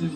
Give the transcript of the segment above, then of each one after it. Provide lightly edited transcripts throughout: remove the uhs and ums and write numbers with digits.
Hello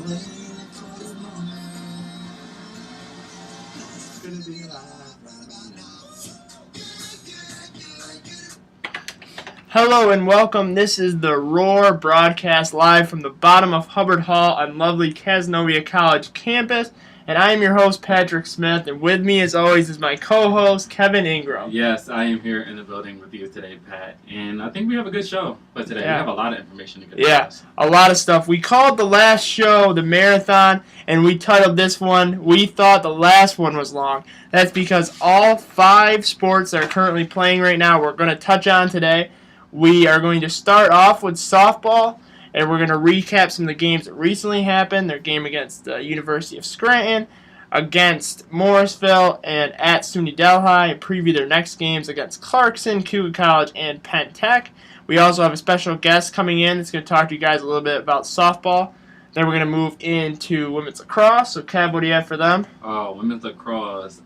and welcome. This is the Roar broadcast live from the bottom of Hubbard Hall on lovely Casanova College campus. And I am your host, Patrick Smith, and with me, as always, is my co-host, Kevin Ingram. Yes, I am here in the building with you today, Pat, and I think we have a good show for today. Yeah. We have a lot of information to get Yeah, a lot of stuff. We called the last show the marathon, and we titled this one, We Thought the Last One Was Long. That's because all 5 sports that are currently playing right now we're going to touch on today. We are going to start off with softball, and we're going to recap some of the games that recently happened. Their game against the University of Scranton, against Morrisville, and at SUNY Delhi, and preview their next games against Clarkson, Cougar College, and Penn Tech. We also have a special guest coming in that's going to talk to you guys a little bit about softball. Then we're going to move into women's lacrosse. So, Kev, what do you have for them? Women's lacrosse.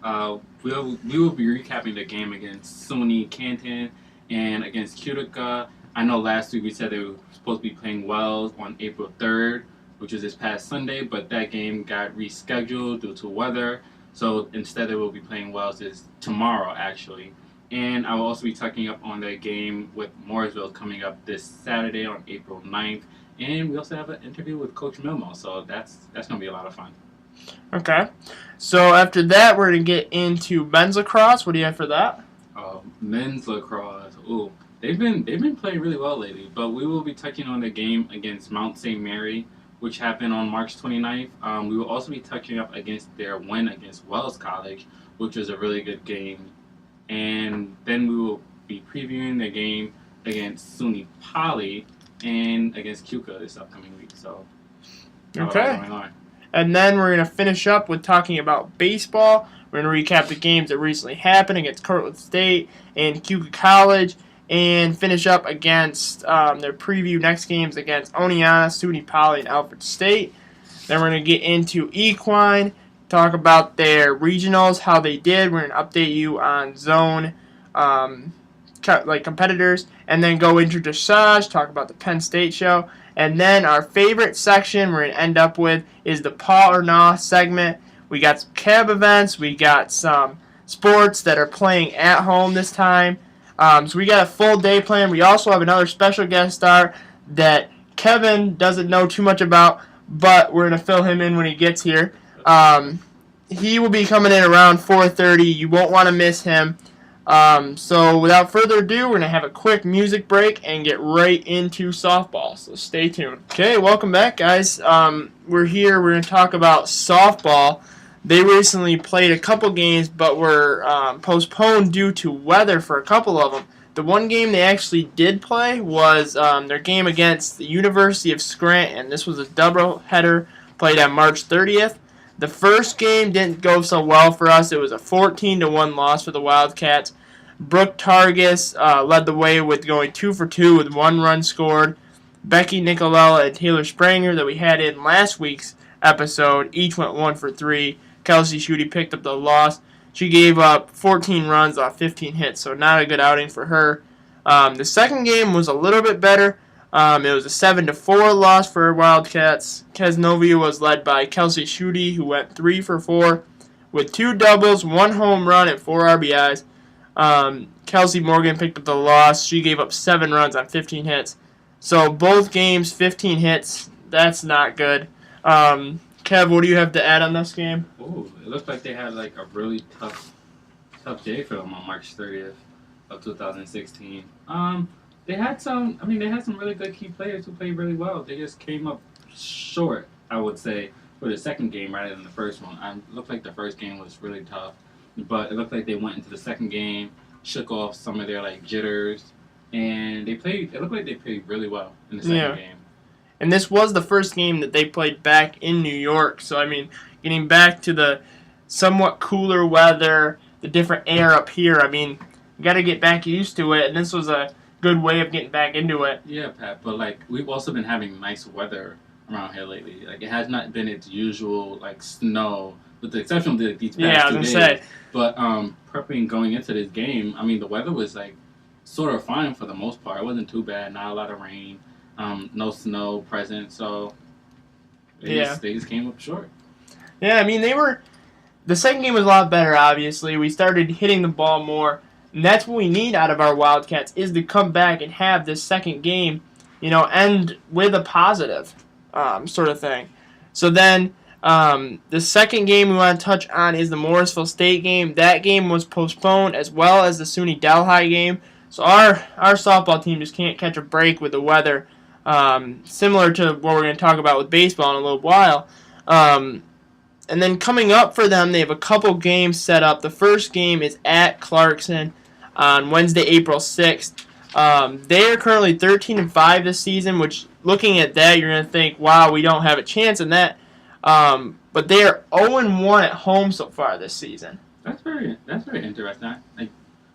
We will be recapping the game against SUNY Canton and against Utica. I know last week we said they were supposed to be playing Wells on April 3rd, which was this past Sunday, but that game got rescheduled due to weather. So instead they will be playing Wells tomorrow, actually. And I will also be talking up on the game with Morrisville coming up this Saturday on April 9th. And we also have an interview with Coach Milmoe, so that's going to be a lot of fun. Okay. So after that, we're going to get into men's lacrosse. What do you have for that? Men's lacrosse. Ooh, they've been playing really well lately, but we will be touching on the game against Mount St. Mary, which happened on March 29th. We will also be touching up against their win against Wells College, which was a really good game. And then we will be previewing the game against SUNY Poly and against Cuca this upcoming week. So, okay. And then we're going to finish up with talking about baseball. We're going to recap the games that recently happened against Cortland State and Cougar College, and finish up against their preview next games against Oneonta, SUNY Poly, and Alfred State. Then we're going to get into equine, talk about their regionals, how they did. We're going to update you on zone competitors, and then go into dressage, talk about the Penn State show. And then our favorite section we're going to end up with is the Paw or Nah segment. We got some cab events. We got some sports that are playing at home this time. So we got a full day plan. We also have another special guest star that Kevin doesn't know too much about, but we're going to fill him in when he gets here. He will be coming in around 4:30. You won't want to miss him. So without further ado, we're going to have a quick music break and get right into softball. So stay tuned. Okay, welcome back, guys. We're here. We're going to talk about softball. They recently played a couple games, but were postponed due to weather for a couple of them. The one game they actually did play was their game against the University of Scranton. This was a doubleheader played on March 30th. The first game didn't go so well for us. It was a 14-1 loss for the Wildcats. Brooke Targus led the way with going 2 for 2 with 1 run scored. Becky Nicolella and Taylor Spranger that we had in last week's episode each went 1 for 3. Kelsey Schutte picked up the loss. She gave up 14 runs off 15 hits, so not a good outing for her. The second game was a little bit better. It was a 7-4 loss for Wildcats. Casanova was led by Kelsey Schutte, who went 3 for 4 with 2 doubles, 1 home run, and 4 RBIs. Kelsey Morgan picked up the loss. She gave up 7 runs on 15 hits. So both games, 15 hits. That's not good. Kev, what do you have to add on this game? Ooh, it looked like they had like a really tough day for them on March 30th of 2016. They had some really good key players who played really well. They just came up short, I would say, for the second game rather than the first one. It looked like the first game was really tough, but it looked like they went into the second game, shook off some of their like jitters, and it looked like they played really well in the second game. And this was the first game that they played back in New York. So, I mean, getting back to the somewhat cooler weather, the different air up here, I mean, you got to get back used to it. And this was a good way of getting back into it. Yeah, Pat, but, like, we've also been having nice weather around here lately. Like, it has not been its usual, like, snow, with the exception of these past 2 days. Say. But prepping going into this game, I mean, the weather was, like, sort of fine for the most part. It wasn't too bad, not a lot of rain. No snow present, so They just came up short. Yeah, I mean, the second game was a lot better, obviously. We started hitting the ball more, and that's what we need out of our Wildcats, is to come back and have this second game, end with a positive sort of thing. So then the second game we want to touch on is the Morrisville State game. That game was postponed, as well as the SUNY Delhi game. So our softball team just can't catch a break with the weather, similar to what we're going to talk about with baseball in a little while. And then coming up for them, they have a couple games set up. The first game is at Clarkson on Wednesday, April 6th. They are currently 13-5 this season, which, looking at that, you're going to think, wow, we don't have a chance in that. But they are 0-1 at home so far this season. That's very interesting. Like,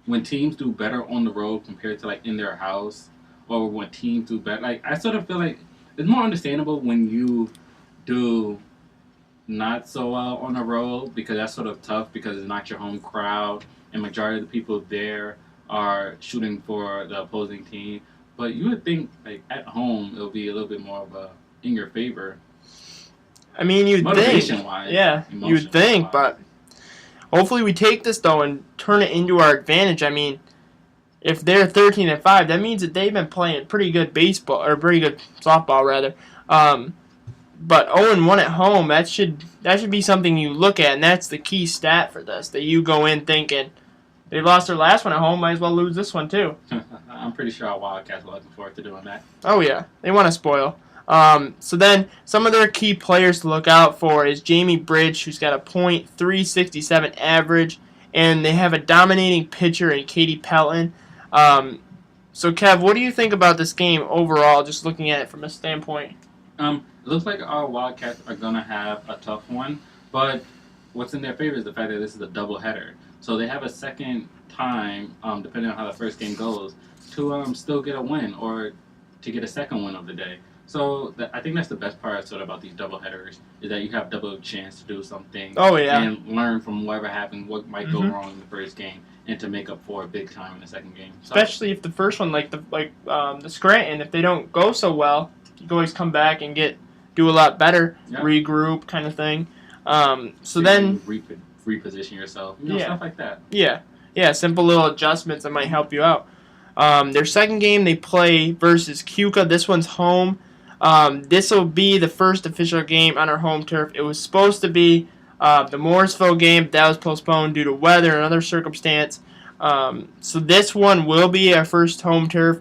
when teams do better on the road compared to, like, in their house, or when teams do better, like, I sort of feel like it's more understandable when you do not so well on the road, because that's sort of tough because it's not your home crowd and majority of the people there are shooting for the opposing team. But you would think, like, at home it'll be a little bit more of a in your favor. I mean, you'd think, you'd think, but hopefully we take this though and turn it into our advantage. I mean, if they're 13-5, that means that they've been playing pretty good baseball, or pretty good softball rather. But 0-1 at home, that should be something you look at, and that's the key stat for this. That you go in thinking, they lost their last one at home, might as well lose this one too. I'm pretty sure our Wildcats are looking forward to doing that. Oh yeah, they want to spoil. So then some of their key players to look out for is Jamie Bridge, who's got a .367 average, and they have a dominating pitcher in Katie Pelton. So Kev, what do you think about this game overall, just looking at it from a standpoint? It looks like our Wildcats are going to have a tough one, but what's in their favor is the fact that this is a doubleheader. So they have a second time, depending on how the first game goes, to still get a win or to get a second win of the day. So I think that's the best part sort of about these doubleheaders, is that you have double chance to do something and learn from whatever happened, what might go wrong in the first game, and to make up for it big time in the second game. So, especially if the first one, like the Scranton, if they don't go so well, you can always come back and do a lot better, regroup kind of thing. So then reposition yourself, stuff like that. Yeah, simple little adjustments that might help you out. Their second game they play versus Keuka. This one's home. This will be the first official game on our home turf. It was supposed to be the Morrisville game, but that was postponed due to weather and other circumstance. So this one will be our first home turf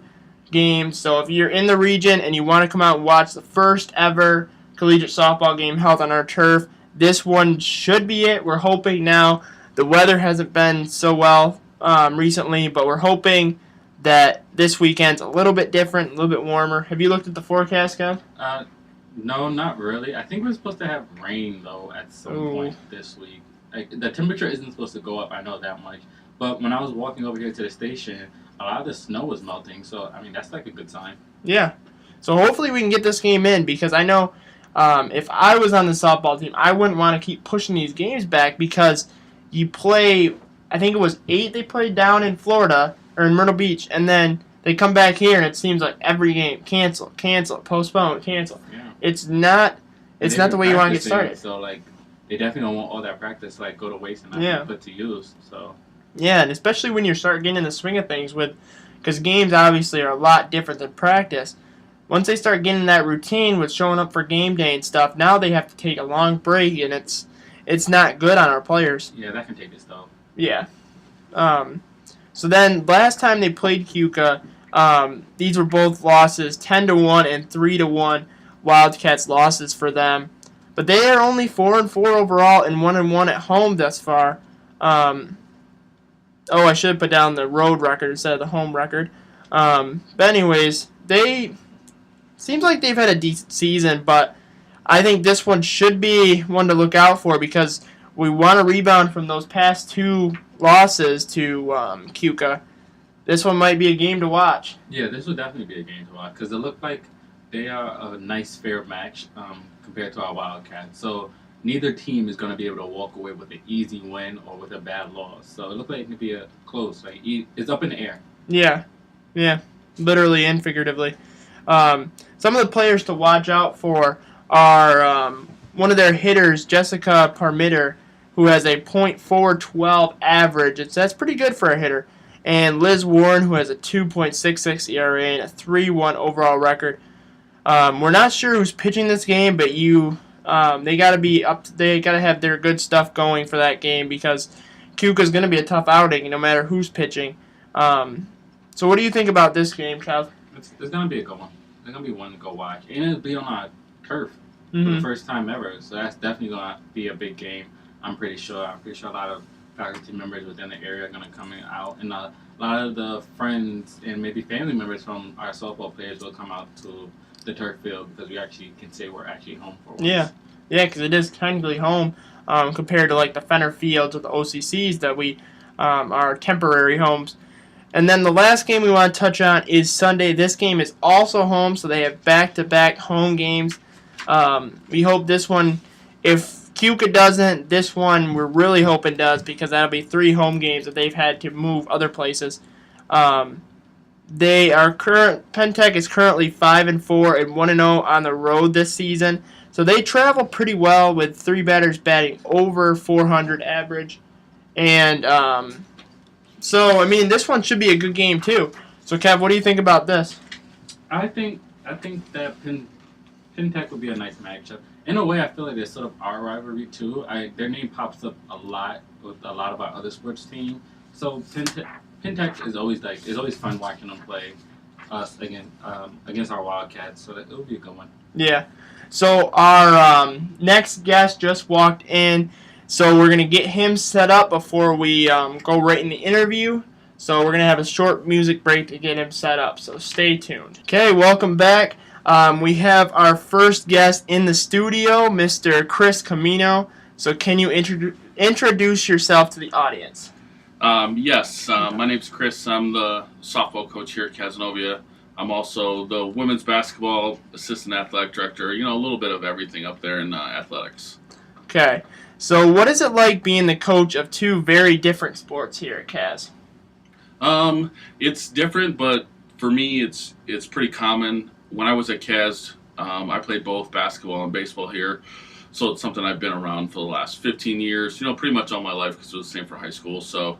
game. So if you're in the region and you want to come out and watch the first ever collegiate softball game held on our turf, this one should be it. We're hoping now. The weather hasn't been so well recently, but we're hoping that this weekend's a little bit different, a little bit warmer. Have you looked at the forecast, Kev? No, not really. I think we're supposed to have rain, though, at some point this week. Like, the temperature isn't supposed to go up, I know that much. But when I was walking over here to the station, a lot of the snow was melting, so, I mean, that's like a good sign. Yeah. So hopefully we can get this game in, because I know if I was on the softball team, I wouldn't want to keep pushing these games back, because you play, I think it was 8 they played down in Florida, or in Myrtle Beach, and then they come back here and it seems like every game, cancel, postpone, cancel. Yeah. It's not the way you want to get started. So, like, they definitely don't want all that practice, like, go to waste and not be put to use, so. Yeah, and especially when you start getting in the swing of things because games obviously are a lot different than practice. Once they start getting that routine with showing up for game day and stuff, now they have to take a long break, and it's not good on our players. Yeah, that can take its toll. Yeah. So then last time they played Keuka, these were both losses, 10-1 and 3-1 Wildcats losses for them. But they are only 4-4 overall and 1-1 at home thus far. I should have put down the road record instead of the home record. But anyways, seems like they've had a decent season, but I think this one should be one to look out for, because we want to rebound from those past 2 losses to Keuka. This one might be a game to watch. Yeah, this would definitely be a game to watch, because it looked like they are a nice, fair match compared to our Wildcats. So neither team is going to be able to walk away with an easy win or with a bad loss. So it looked like it could be a close. Like, it's up in the air. Yeah, literally and figuratively. Some of the players to watch out for are one of their hitters, Jessica Parmitter, who has a .412 average. That's pretty good for a hitter. And Liz Warren, who has a 2.66 ERA and a 3.1 overall record. We're not sure who's pitching this game, but they got to be up. They got to have their good stuff going for that game because Kuka's going to be a tough outing no matter who's pitching. So what do you think about this game, Kev? It's going to be a good one. It's going to be one to go watch. And it'll be on a turf for the first time ever. So that's definitely going to be a big game. I'm pretty sure a lot of faculty members within the area are going to come out. And a lot of the friends and maybe family members from our softball players will come out to the turf field because we actually can say we're actually home for once. Yeah, because it is technically home compared to like the Fenner Fields or the OCCs that we are temporary homes. And then the last game we want to touch on is Sunday. This game is also home, so they have back-to-back home games. We hope this one, if Cuca doesn't, this one we're really hoping does because that'll be 3 home games that they've had to move other places. Pentech is currently 5-4 and 1-0 on the road this season. So they travel pretty well with 3 batters batting over 400 average. And this one should be a good game too. So Kev, what do you think about this? I think that Pentech would be a nice matchup. In a way, I feel like they're sort of our rivalry too. Their name pops up a lot with a lot of our other sports teams. So Pentech is always fun watching them play us against our Wildcats. So it'll be a good one. Yeah. So our next guest just walked in, so we're gonna get him set up before we go right in the interview. So we're gonna have a short music break to get him set up. So stay tuned. Okay, welcome back. We have our first guest in the studio, Mr. Chris Comino. So can you introduce yourself to the audience? Yes, my name's Chris. I'm the softball coach here at Casanova. I'm also the women's basketball assistant athletic director. A little bit of everything up there in athletics. Okay. So what is it like being the coach of 2 very different sports here at Cas? It's different, but for me, it's pretty common. When I was at Cas, I played both basketball and baseball here. So it's something I've been around for the last 15 years, pretty much all my life because it was the same for high school. So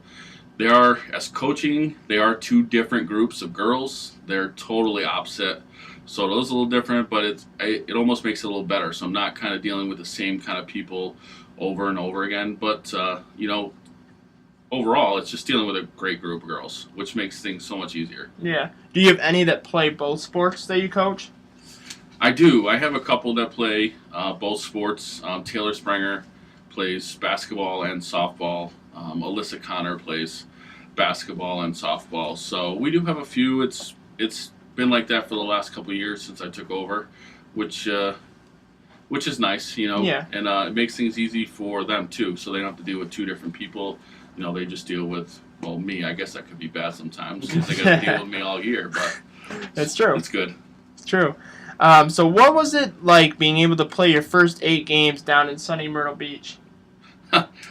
they are 2 different groups of girls. They're totally opposite. So it is a little different, but it almost makes it a little better. So I'm not kind of dealing with the same kind of people over and over again. But, overall, it's just dealing with a great group of girls, which makes things so much easier. Yeah. Do you have any that play both sports that you coach? I do. I have a couple that play both sports. Taylor Springer plays basketball and softball. Alyssa Connor plays basketball and softball. So we do have a few. It's been like that for the last couple of years since I took over, which is nice, Yeah. And it makes things easy for them too. So they don't have to deal with 2 different people. They just deal with me. I guess that could be bad sometimes since they got to deal with me all year. But That's true. It's good. It's true. So what was it like being able to play your first 8 games down in sunny Myrtle Beach?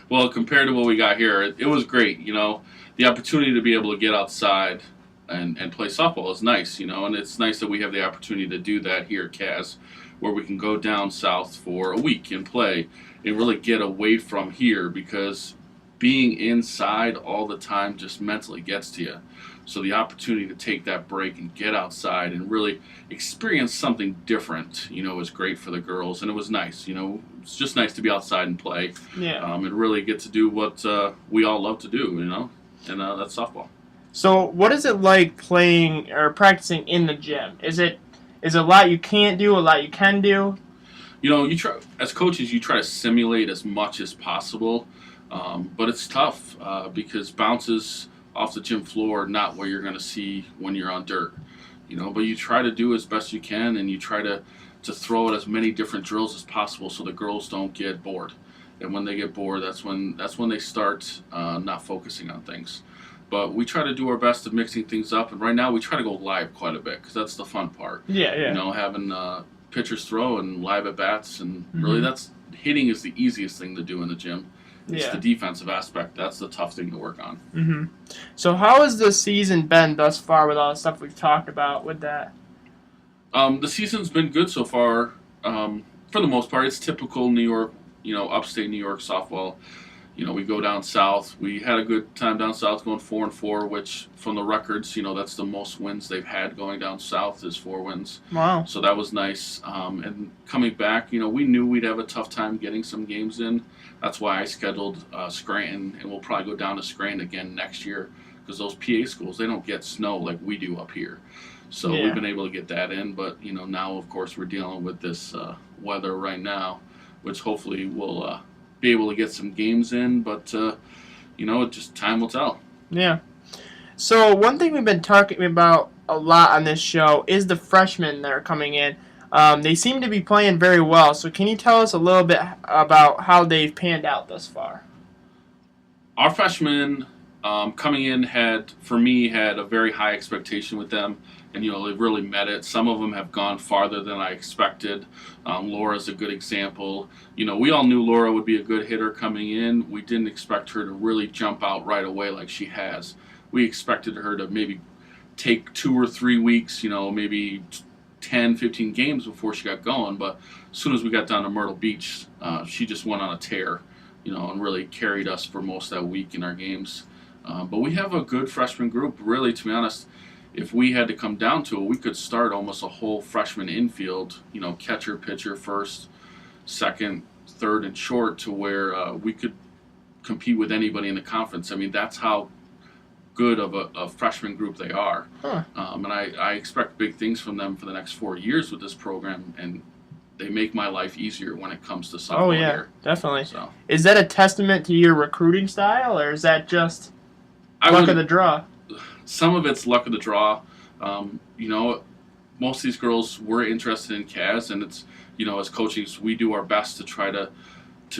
Well, compared to what we got here, it was great. The opportunity to be able to get outside and play softball is nice, and it's nice that we have the opportunity to do that here at Cas, where we can go down south for a week and play and really get away from here because being inside all the time just mentally gets to you. So the opportunity to take that break and get outside and really experience something different, is great for the girls. And it was nice, it's just nice to be outside and play. Yeah. And really get to do what we all love to do, and that's softball. So what is it like playing or practicing in the gym? Is it a lot you can't do, a lot you can do? You try, as coaches, you try to simulate as much as possible. But it's tough because bounces off the gym floor are not what you're going to see when you're on dirt. But you try to do as best you can, and you try to throw out as many different drills as possible so the girls don't get bored. And when they get bored, that's when they start not focusing on things. But we try to do our best of mixing things up, and right now we try to go live quite a bit because that's the fun part. Yeah. Having pitchers throw and live at bats, and really that's hitting is the easiest thing to do in the gym. It's the defensive aspect. That's the tough thing to work on. Mm-hmm. So how has the season been thus far with all the stuff we've talked about with that? The season's been good so far. For the most part, it's typical New York, upstate New York softball. We go down south. We had a good time down south going 4-4, which from the records, that's the most wins they've had going down south is 4 wins. Wow. So that was nice. And coming back, we knew we'd have a tough time getting some games in. That's why I scheduled Scranton, and we'll probably go down to Scranton again next year because those PA schools, they don't get snow like we do up here. So Yeah. we've been able to get that in. But, now, of course, we're dealing with this weather right now, which hopefully will be able to get some games in, but just time will tell. Yeah. So one thing we've been talking about a lot on this show is the freshmen that are coming in. They seem to be playing very well. So can you tell us a little bit about how they've panned out thus far? Our freshmen coming in had a very high expectation with them, and they've really met it. Some of them have gone farther than I expected. Laura's a good example. We all knew Laura would be a good hitter coming in. We didn't expect her to really jump out right away like she has. We expected her to maybe take 2 or 3 weeks, maybe 10, 15 games before she got going. But as soon as we got down to Myrtle Beach, she just went on a tear, and really carried us for most of that week in our games. But we have a good freshman group. Really, to be honest, if we had to come down to it, we could start almost a whole freshman infield, catcher, pitcher, first, second, third, and short, to where we could compete with anybody in the conference. I mean, that's how good of a freshman group they are. Huh. And I expect big things from them for the next 4 years with this program, and they make my life easier when it comes to softball. Oh, yeah, here. definitely. So Is that a testament to your recruiting style, or is that just luck of the draw? Some of it's luck of the draw. Most of these girls were interested in CAS, and it's, as coaches, we do our best to try to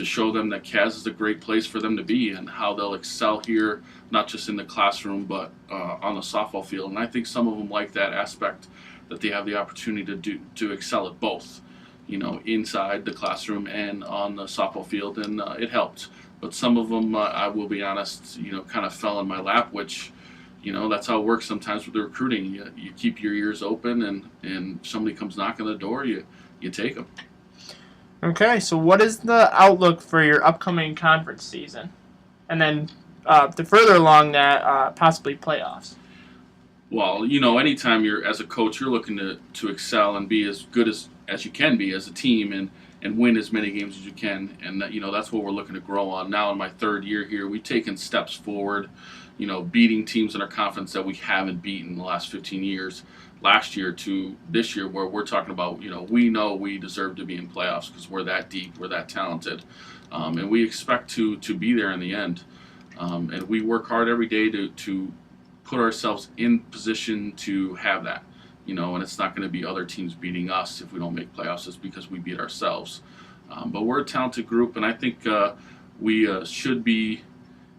show them that CAS is a great place for them to be and how they'll excel here, not just in the classroom, but on the softball field. And I think some of them like that aspect, that they have the opportunity to excel at both, inside the classroom and on the softball field, and it helped. But some of them, I will be honest, kind of fell in my lap, which, that's how it works sometimes with the recruiting. You keep your ears open, and somebody comes knocking on the door, you take them. Okay, so what is the outlook for your upcoming conference season? And then to further along that, possibly playoffs. Well, anytime you're, as a coach, you're looking to excel and be as good as you can be as a team, and win as many games as you can. And that's what we're looking to grow on. Now in my 3rd year here, we've taken steps forward, beating teams in our conference that we haven't beaten in the last 15 years. Last year to this year, where we're talking about, we know we deserve to be in playoffs because we're that deep, we're that talented. And we expect to be there in the end. And we work hard every day to put ourselves in position to have that. And it's not going to be other teams beating us if we don't make playoffs. It's because we beat ourselves. But we're a talented group, and I think we should be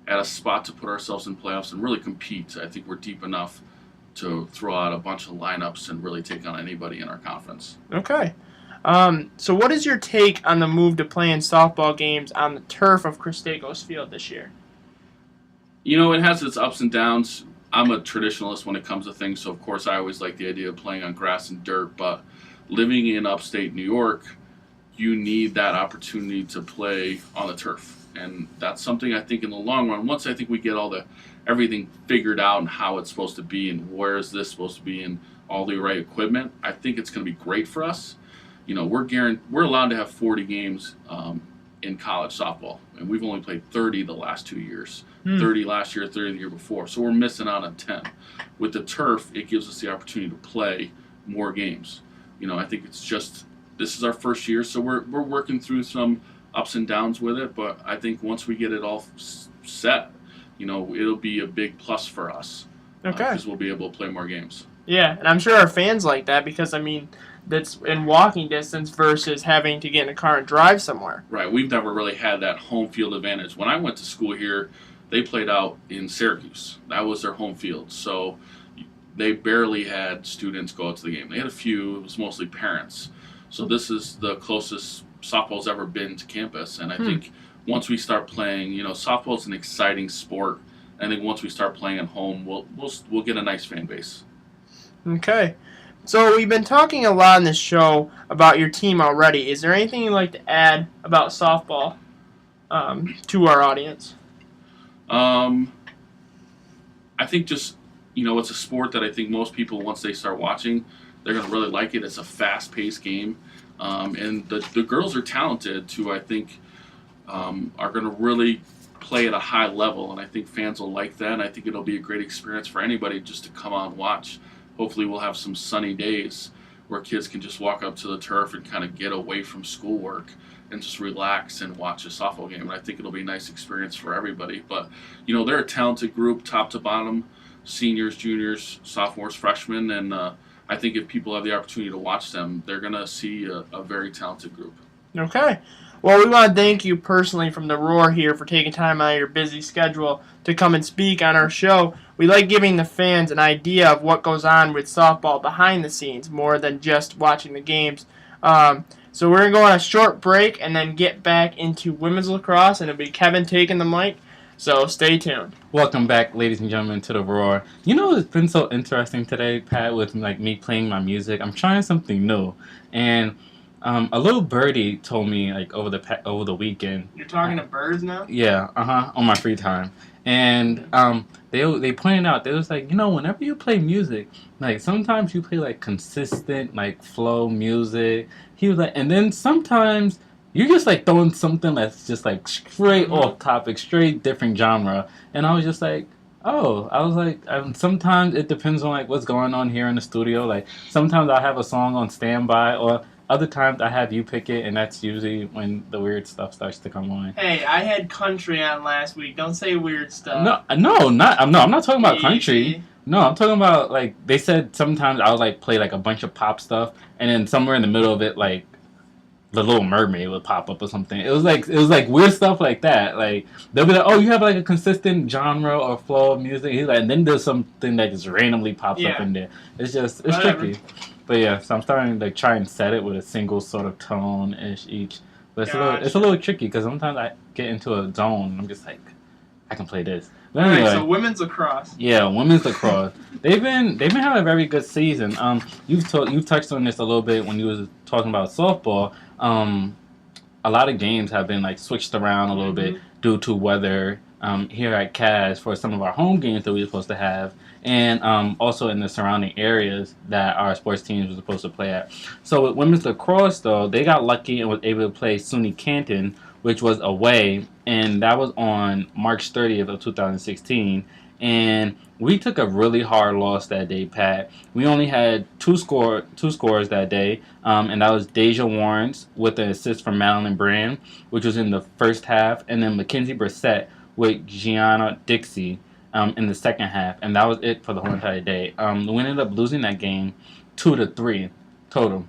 at a spot to put ourselves in playoffs and really compete. I think we're deep enough to throw out a bunch of lineups and really take on anybody in our conference. Okay. So what is your take on the move to playing softball games on the turf of Cristagos Field this year? It has its ups and downs. I'm a traditionalist when it comes to things, so of course I always like the idea of playing on grass and dirt, but living in upstate New York, you need that opportunity to play on the turf. And that's something I think in the long run, once I think we get everything figured out and how it's supposed to be and where is this supposed to be and all the right equipment, I think it's going to be great for us. We're allowed to have 40 games in college softball, and we've only played 30 the last 2 years. 30 last year, 30 the year before. So we're missing out on 10. With the turf, it gives us the opportunity to play more games. I think it's just, this is our first year, so we're working through some ups and downs with it, but I think once we get it all set, it'll be a big plus for us. Okay. Because we'll be able to play more games. Yeah, and I'm sure our fans like that because, that's in walking distance versus having to get in a car and drive somewhere. Right. We've never really had that home field advantage. When I went to school here, they played out in Syracuse. That was their home field. So they barely had students go out to the game. They had a few. It was mostly parents. So this is the closest softball's ever been to campus. And I think once we start playing, softball's an exciting sport. I think once we start playing at home, we'll get a nice fan base. Okay. So we've been talking a lot in this show about your team already. Is there anything you'd like to add about softball to our audience? Um, I think just it's a sport that I think most people once they start watching, they're gonna really like it. It's a fast-paced game, and the girls are talented too. I think are gonna really play at a high level, and I think fans will like that. And I think it'll be a great experience for anybody just to come out and watch. Hopefully, we'll have some sunny days where kids can just walk up to the turf and kind of get away from schoolwork and just relax and watch a softball game. And I think it'll be a nice experience for everybody. But they're a talented group, top to bottom, seniors, juniors, sophomores, freshmen, and I think if people have the opportunity to watch them, they're gonna see a very talented group. Okay. Well, we want to thank you personally from the Roar here for taking time out of your busy schedule to come and speak on our show. We like giving the fans an idea of what goes on with softball behind the scenes more than just watching the games. So we're going to go on a short break and then get back into women's lacrosse, and it'll be Kevin taking the mic. So stay tuned. Welcome back, ladies and gentlemen, to the Roar. It's been so interesting today, Pat, with me playing my music. I'm trying something new, and a little birdie told me over the weekend. You're talking to birds now? Yeah, on my free time, and they pointed out, they was like, whenever you play music, sometimes you play consistent flow music. He was like, and then sometimes you're just throwing something that's just straight off topic, straight different genre, and I was just like. Oh, I was like, sometimes it depends on what's going on here in the studio. Sometimes I have a song on standby, or other times I have you pick it, and that's usually when the weird stuff starts to come on. Hey, I had country on last week. Don't say weird stuff. No, I'm not talking about country. No, I'm talking about they said sometimes I'll play a bunch of pop stuff, and then somewhere in the middle of it The Little Mermaid would pop up or something. It was weird stuff like that. They'll be like, "Oh, you have a consistent genre or flow of music." He's like, and then there's something that just randomly pops up in there. It's tricky. But yeah, so I'm starting to try and set it with a single sort of tone ish each. But it's a little tricky because sometimes I get into a zone and I'm just I can play this. But anyway, Alright, so women's lacrosse. Yeah, women's lacrosse. They've been having a very good season. You've touched on this a little bit when you was talking about softball. A lot of games have been switched around a little bit due to weather here at CAS for some of our home games that we were supposed to have, and also in the surrounding areas that our sports teams were supposed to play at. So with women's lacrosse, though, they got lucky and was able to play SUNY Canton, which was away, and that was on March 30th of 2016. And we took a really hard loss that day, Pat. We only had two scores that day, and that was Deja Warrens with an assist from Madeline Brand, which was in the first half, and then Mackenzie Brissett with Gianna Dixie in the second half, and that was it for the whole entire day. We ended up losing that game 2-3 total.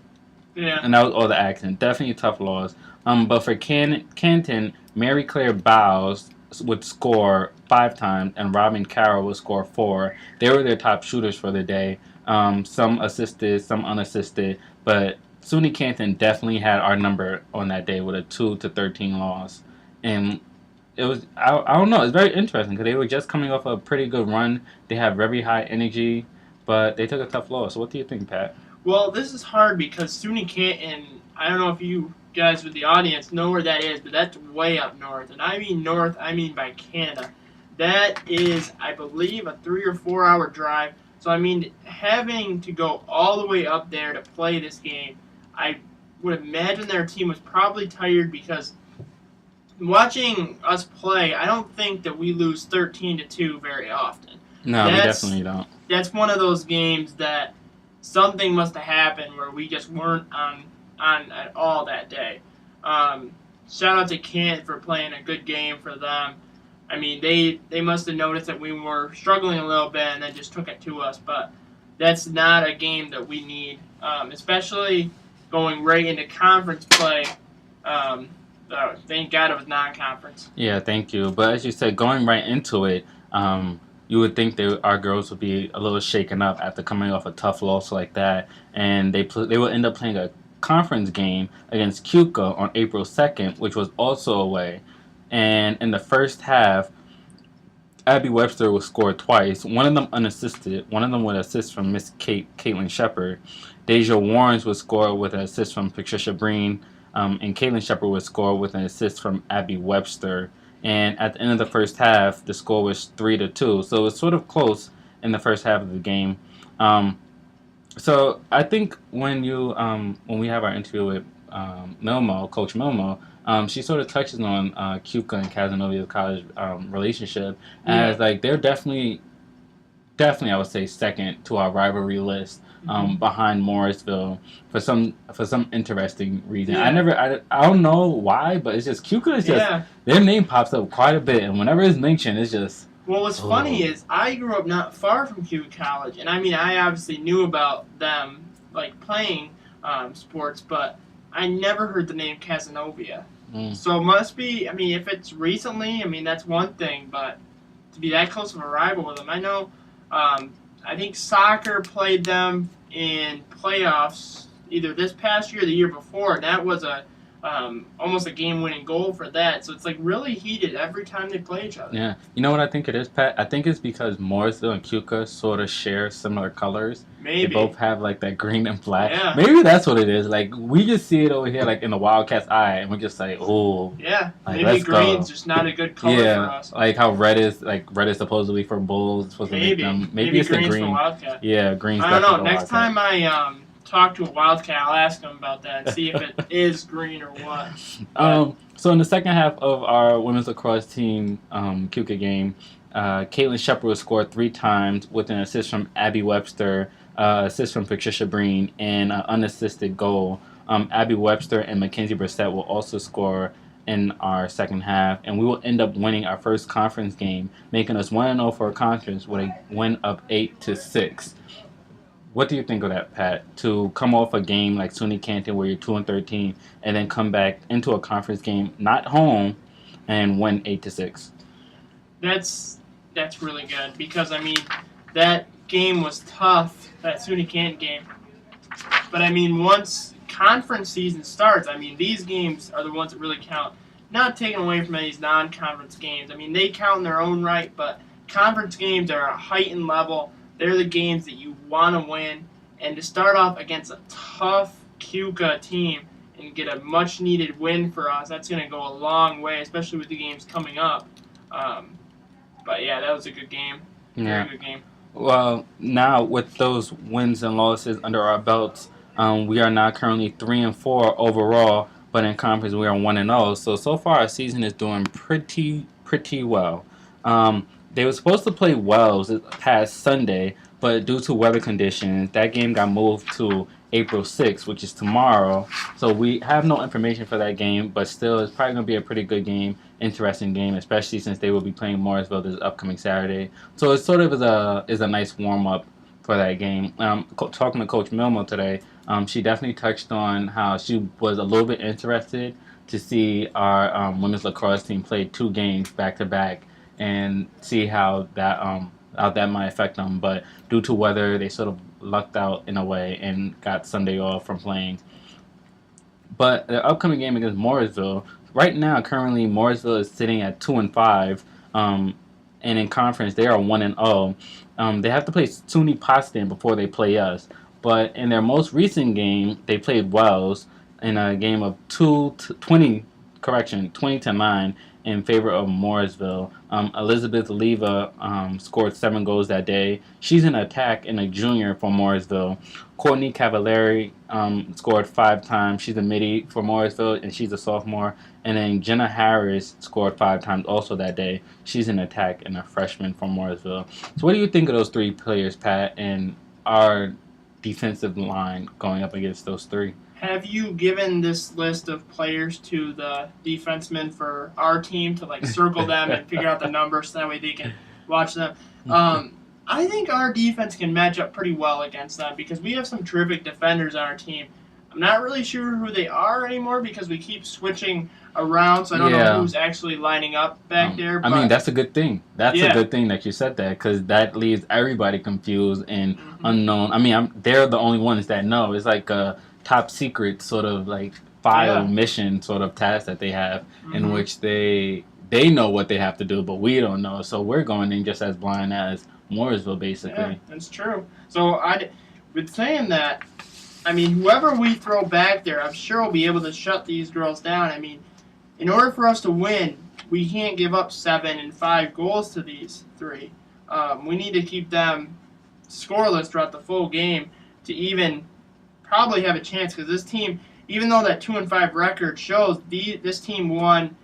Yeah. And that was all the action. Definitely a tough loss. But for Canton, Mary Claire Bowes would score 5 times, and Robin Carroll would score 4. They were their top shooters for the day. Some assisted, some unassisted, but SUNY Canton definitely had our number on that day with a 2-13 loss. And it was, I don't know, it's very interesting because they were just coming off a pretty good run. They have very high energy, but they took a tough loss. So what do you think, Pat? Well, this is hard because SUNY Canton, I don't know if you guys with the audience know where that is, but that's way up north. And I mean north, I mean by Canada. That is, I believe, a 3 or 4 hour drive. So, I mean, having to go all the way up there to play this game, I would imagine their team was probably tired because watching us play, I don't think that we lose 13-2 very often. No, we definitely don't. That's one of those games that something must have happened where we just weren't on at all that day. Shout out to Kent for playing a good game for them. I mean, they must have noticed that we were struggling a little bit and then just took it to us. But that's not a game that we need, especially going right into conference play. Thank God it was non-conference. Yeah, thank you. But as you said, going right into it, you would think that our girls would be a little shaken up after coming off a tough loss like that, and they will end up playing a conference game against Cuca on April 2nd, which was also away. And in the first half, Abby Webster was scored twice. One of them unassisted. One of them with an assist from Miss Caitlin Shepard. Deja Warrens was scored with an assist from Patricia Breen. And Caitlin Shepard was scored with an assist from Abby Webster. And at the end of the first half, the score was 3-2. So it was sort of close in the first half of the game. So I think when we have our interview with Milmoe, Coach Milmoe, she sort of touches on Cuca and Casanovia's college relationship as like they're definitely I would say second to our rivalry list behind Morrisville for some interesting reason. Yeah. I don't know why, but it's just Cuca is just their name pops up quite a bit, and whenever it's mentioned, it's just. Well, what's funny is I grew up not far from Cuba College, and I mean I obviously knew about them like playing sports, but I never heard the name Casanova. So it must be. I mean, if it's recently, I mean that's one thing, but to be that close of a rival with them, I know. I think soccer played them in playoffs either this past year or the year before, and that was almost a game-winning goal for that. So it's like really heated every time they play each other. Yeah, you know what I think it is, Pat? I think it's because Morrisville and Cuca sort of share similar colors. Maybe they both have like that green and black. Yeah. Maybe that's what it is. Like we just see it over here, like in the Wildcat's eye, and we're just like, oh. Yeah, like, maybe green's just not a good color for us. Like how red is supposedly for Bulls. Supposed to make them. Maybe it's green's the green. For Wildcat. Yeah, green's. I don't know. Next time I talk to a Wildcat, I'll ask him about that and see if it is green or what. So in the second half of our women's lacrosse team Cuca game, Caitlin Shepard was scored 3 times with an assist from Abby Webster, assist from Patricia Breen, and an unassisted goal. Abby Webster and Mackenzie Brissett will also score in our second half, and we will end up winning our first conference game, making us 1-0 for a conference with a win of 8-6. What do you think of that, Pat? To come off a game like SUNY Canton where you're 2-13, and then come back into a conference game, not home, and win 8-6. That's really good because I mean that game was tough, that SUNY Canton game. But I mean once conference season starts, I mean these games are the ones that really count. Not taken away from any of these non-conference games. I mean they count in their own right, but conference games are a heightened level. They're the games that you want to win, and to start off against a tough Cuca team and get a much-needed win for us, that's going to go a long way, especially with the games coming up. But yeah, that was a good game. Very good game. Well, now with those wins and losses under our belts, we are now currently 3-4 overall, but in conference we are 1-0. So far our season is doing pretty well. They were supposed to play Wells this past Sunday, but due to weather conditions, that game got moved to April 6th, which is tomorrow. So we have no information for that game, but still, it's probably going to be a pretty good game, interesting game, especially since they will be playing Morrisville this upcoming Saturday. So it sort of is a nice warm-up for that game. Talking to Coach Milmoe today, she definitely touched on how she was a little bit interested to see our women's lacrosse team play 2 games back-to-back and see how that might affect them. But due to weather, they sort of lucked out in a way and got Sunday off from playing. But the upcoming game against Morrisville, right now, currently Morrisville is sitting at 2-5, and in conference they are 1-0. They have to play SUNY Potsdam before they play us. But in their most recent game, they played Wells in a game of 20-9 in favor of Morrisville. Elizabeth Leva scored 7 goals that day. She's an attack and a junior for Morrisville. Courtney Cavallari scored 5 times. She's a midi for Morrisville, and she's a sophomore. And then Jenna Harris scored 5 times also that day. She's an attack and a freshman from Morrisville. So what do you think of those 3 players, Pat, and our defensive line going up against those 3? Have you given this list of players to the defensemen for our team to like circle them and figure out the numbers so that way they can watch them? I think our defense can match up pretty well against them because we have some terrific defenders on our team. I'm not really sure who they are anymore because we keep switching around, so I don't know who's actually lining up back there. But I mean, that's a good thing. That's a good thing that you said that because that leaves everybody confused and unknown. I mean, they're the only ones that know. It's like a top secret sort of like file mission sort of task that they have in which they they know what they have to do, but we don't know. So we're going in just as blind as Mooresville, basically. Yeah, that's true. So with saying that, I mean, whoever we throw back there, I'm sure will be able to shut these girls down. I mean, in order for us to win, we can't give up 7 and 5 goals to these 3. We need to keep them scoreless throughout the full game to even probably have a chance, because this team, even though that 2-5 record shows, this team won,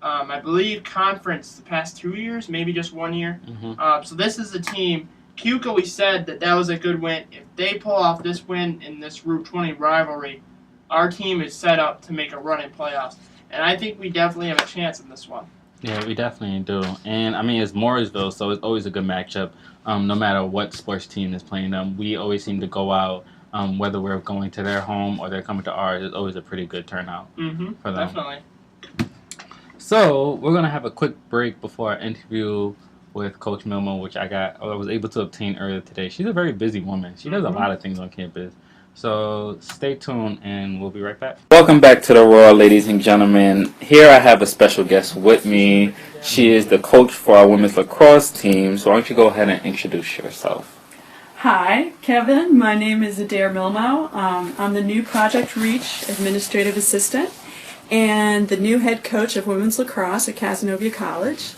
I believe, conference the past 2 years, maybe just 1 year. Mm-hmm. So this is a team. Keuka, we said that was a good win. If they pull off this win in this Route 20 rivalry, our team is set up to make a run in playoffs. And I think we definitely have a chance in this one. Yeah, we definitely do. And, I mean, it's Mooresville, so it's always a good matchup. No matter what sports team is playing them, we always seem to go out, whether we're going to their home or they're coming to ours. It's always a pretty good turnout for them. Definitely. So we're going to have a quick break before our interview with Coach Milmoe, which I was able to obtain earlier today. She's a very busy woman. She does a lot of things on campus. So stay tuned, and we'll be right back. Welcome back to the Roar, ladies and gentlemen. Here I have a special guest with me. She is the coach for our women's lacrosse team. So why don't you go ahead and introduce yourself? Hi, Kevin. My name is Adair Milmoe. I'm the new Project Reach Administrative Assistant and the new head coach of women's lacrosse at Cazenovia College.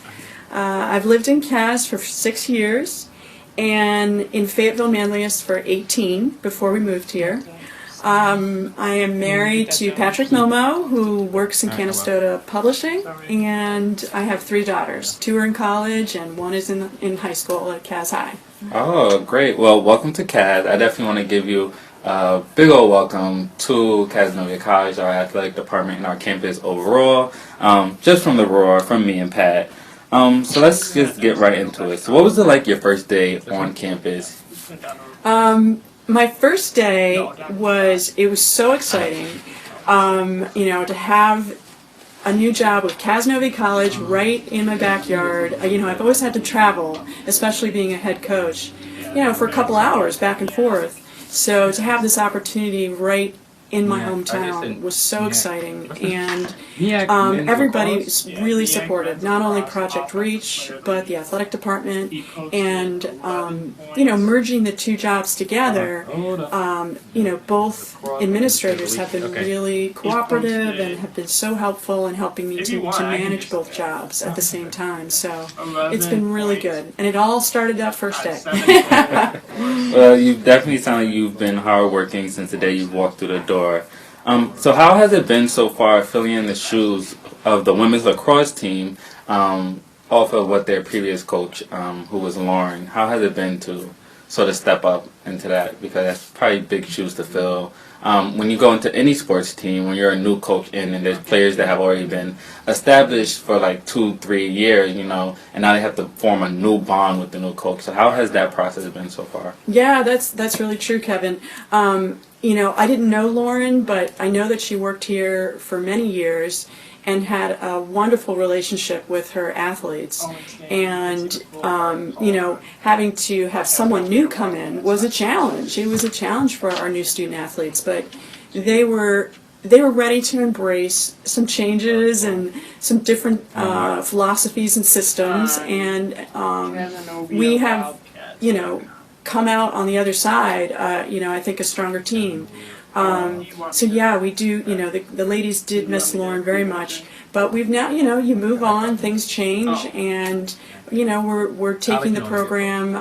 I've lived in Cas for 6 years and in Fayetteville, Manlius for 18 before we moved here. I am married to Patrick Milmoe, who works in Canastota Publishing, and I have 3 daughters. 2 are in college and 1 is in high school at Cas High. Oh, great. Well, welcome to Cas. I definitely want to give you a big old welcome to Cazenovia College, our athletic department, and our campus overall, just from the Roar, from me and Pat. So let's just get right into it. So what was it like your first day on campus? My first day was so exciting, to have a new job with Cazenovia College right in my backyard. I've always had to travel, especially being a head coach, for a couple hours back and forth. So to have this opportunity right in my hometown was so exciting, and everybody's really supportive, not only Project Reach, but the athletic department, and merging the 2 jobs together, both administrators have been really cooperative and have been so helpful in helping me to manage both jobs at the same time, so it's been really good, and it all started that first day. Well, you definitely sound like you've been hardworking since the day you walked through the door. So how has it been so far filling in the shoes of the women's lacrosse team off of what their previous coach, who was Lauren, how has it been to sort of step up into that? Because that's probably big shoes to fill. When you go into any sports team, when you're a new coach and there's players that have already been established for like 2-3 years, and now they have to form a new bond with the new coach. So how has that process been so far? Yeah, that's really true, Kevin. I didn't know Lauren, but I know that she worked here for many years and had a wonderful relationship with her athletes. And, having to have someone new come in was a challenge. It was a challenge for our new student athletes, but they were ready to embrace some changes and some different philosophies and systems, and we have, come out on the other side, I think a stronger team. So yeah, we do, the ladies did miss Lauren very much, but we've now, you move on, things change, and, we're taking the program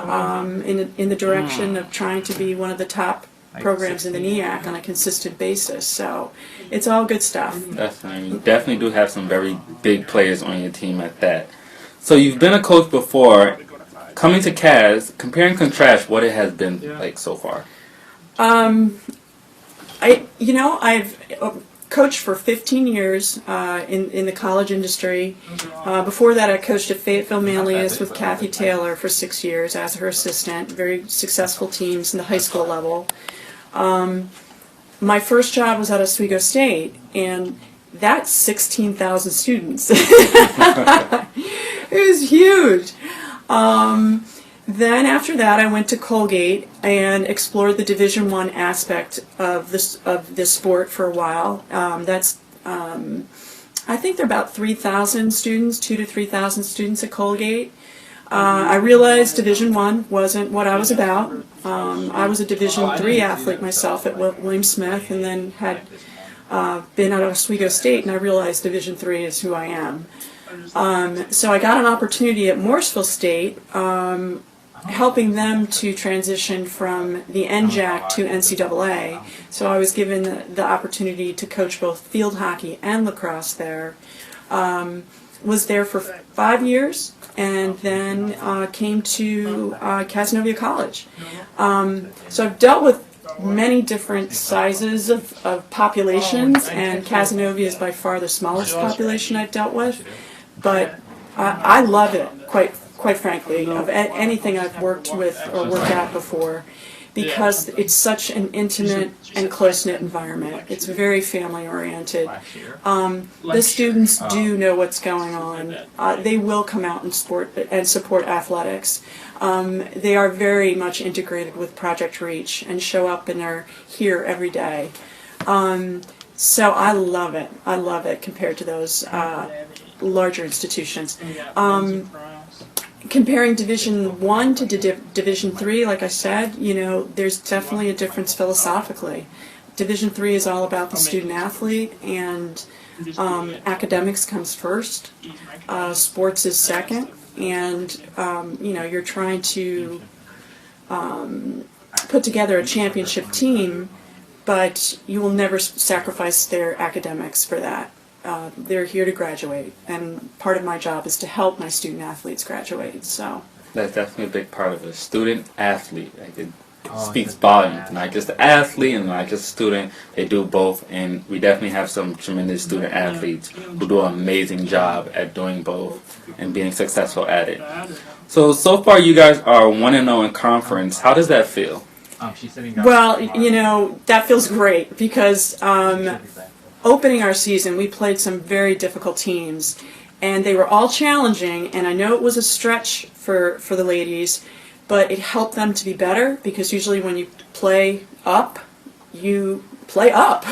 in the direction of trying to be one of the top programs in the NEAC on a consistent basis. So it's all good stuff. Definitely. You definitely do have some very big players on your team at that. So you've been a coach before. Coming to Cas, compare and contrast what it has been like so far. I've coached for 15 years in the college industry. Before that, I coached at Fayetteville Manlius with Kathy Taylor for 6 years as her assistant. Very successful teams in the high school level. My first job was at Oswego State, and that's 16,000 students. It was huge. Then after that, I went to Colgate and explored the Division I aspect of this sport for a while. That's I think there are about 3,000 students, 2,000 to 3,000 students at Colgate. I realized Division I wasn't what I was about. I was a Division III athlete myself at William Smith, and then had been at Oswego State, and I realized Division III is who I am. So I got an opportunity at Morrisville State, helping them to transition from the NJAC to NCAA. So I was given the opportunity to coach both field hockey and lacrosse there. Was there for 5 years, and then came to Casanova College. So I've dealt with many different sizes of populations, and Casanova is by far the smallest population I've dealt with. But I love it, quite frankly, of anything I've worked with or worked at before, because it's such an intimate and close-knit environment. It's very family-oriented. The students do know what's going on. They will come out and support athletics. They are very much integrated with Project Reach and show up and are here every day. So I love it. I love it compared to those larger institutions. Comparing Division I to Division III, like I said, there's definitely a difference philosophically. Division III is all about the student athlete, and academics comes first. Sports is second, and you're trying to put together a championship team, but you will never sacrifice their academics for that. They're here to graduate, and part of my job is to help my student athletes graduate. So that's definitely a big part of it. Student athlete, like it speaks volumes. Not just the athlete and not just the student. They do both, and we definitely have some tremendous student athletes who do an amazing job at doing both and being successful at it. So far you guys are 1-0 in conference. How does that feel? Well, that feels great because opening our season, we played some very difficult teams, and they were all challenging, and I know it was a stretch for the ladies, but it helped them to be better, because usually when you play up, you play up.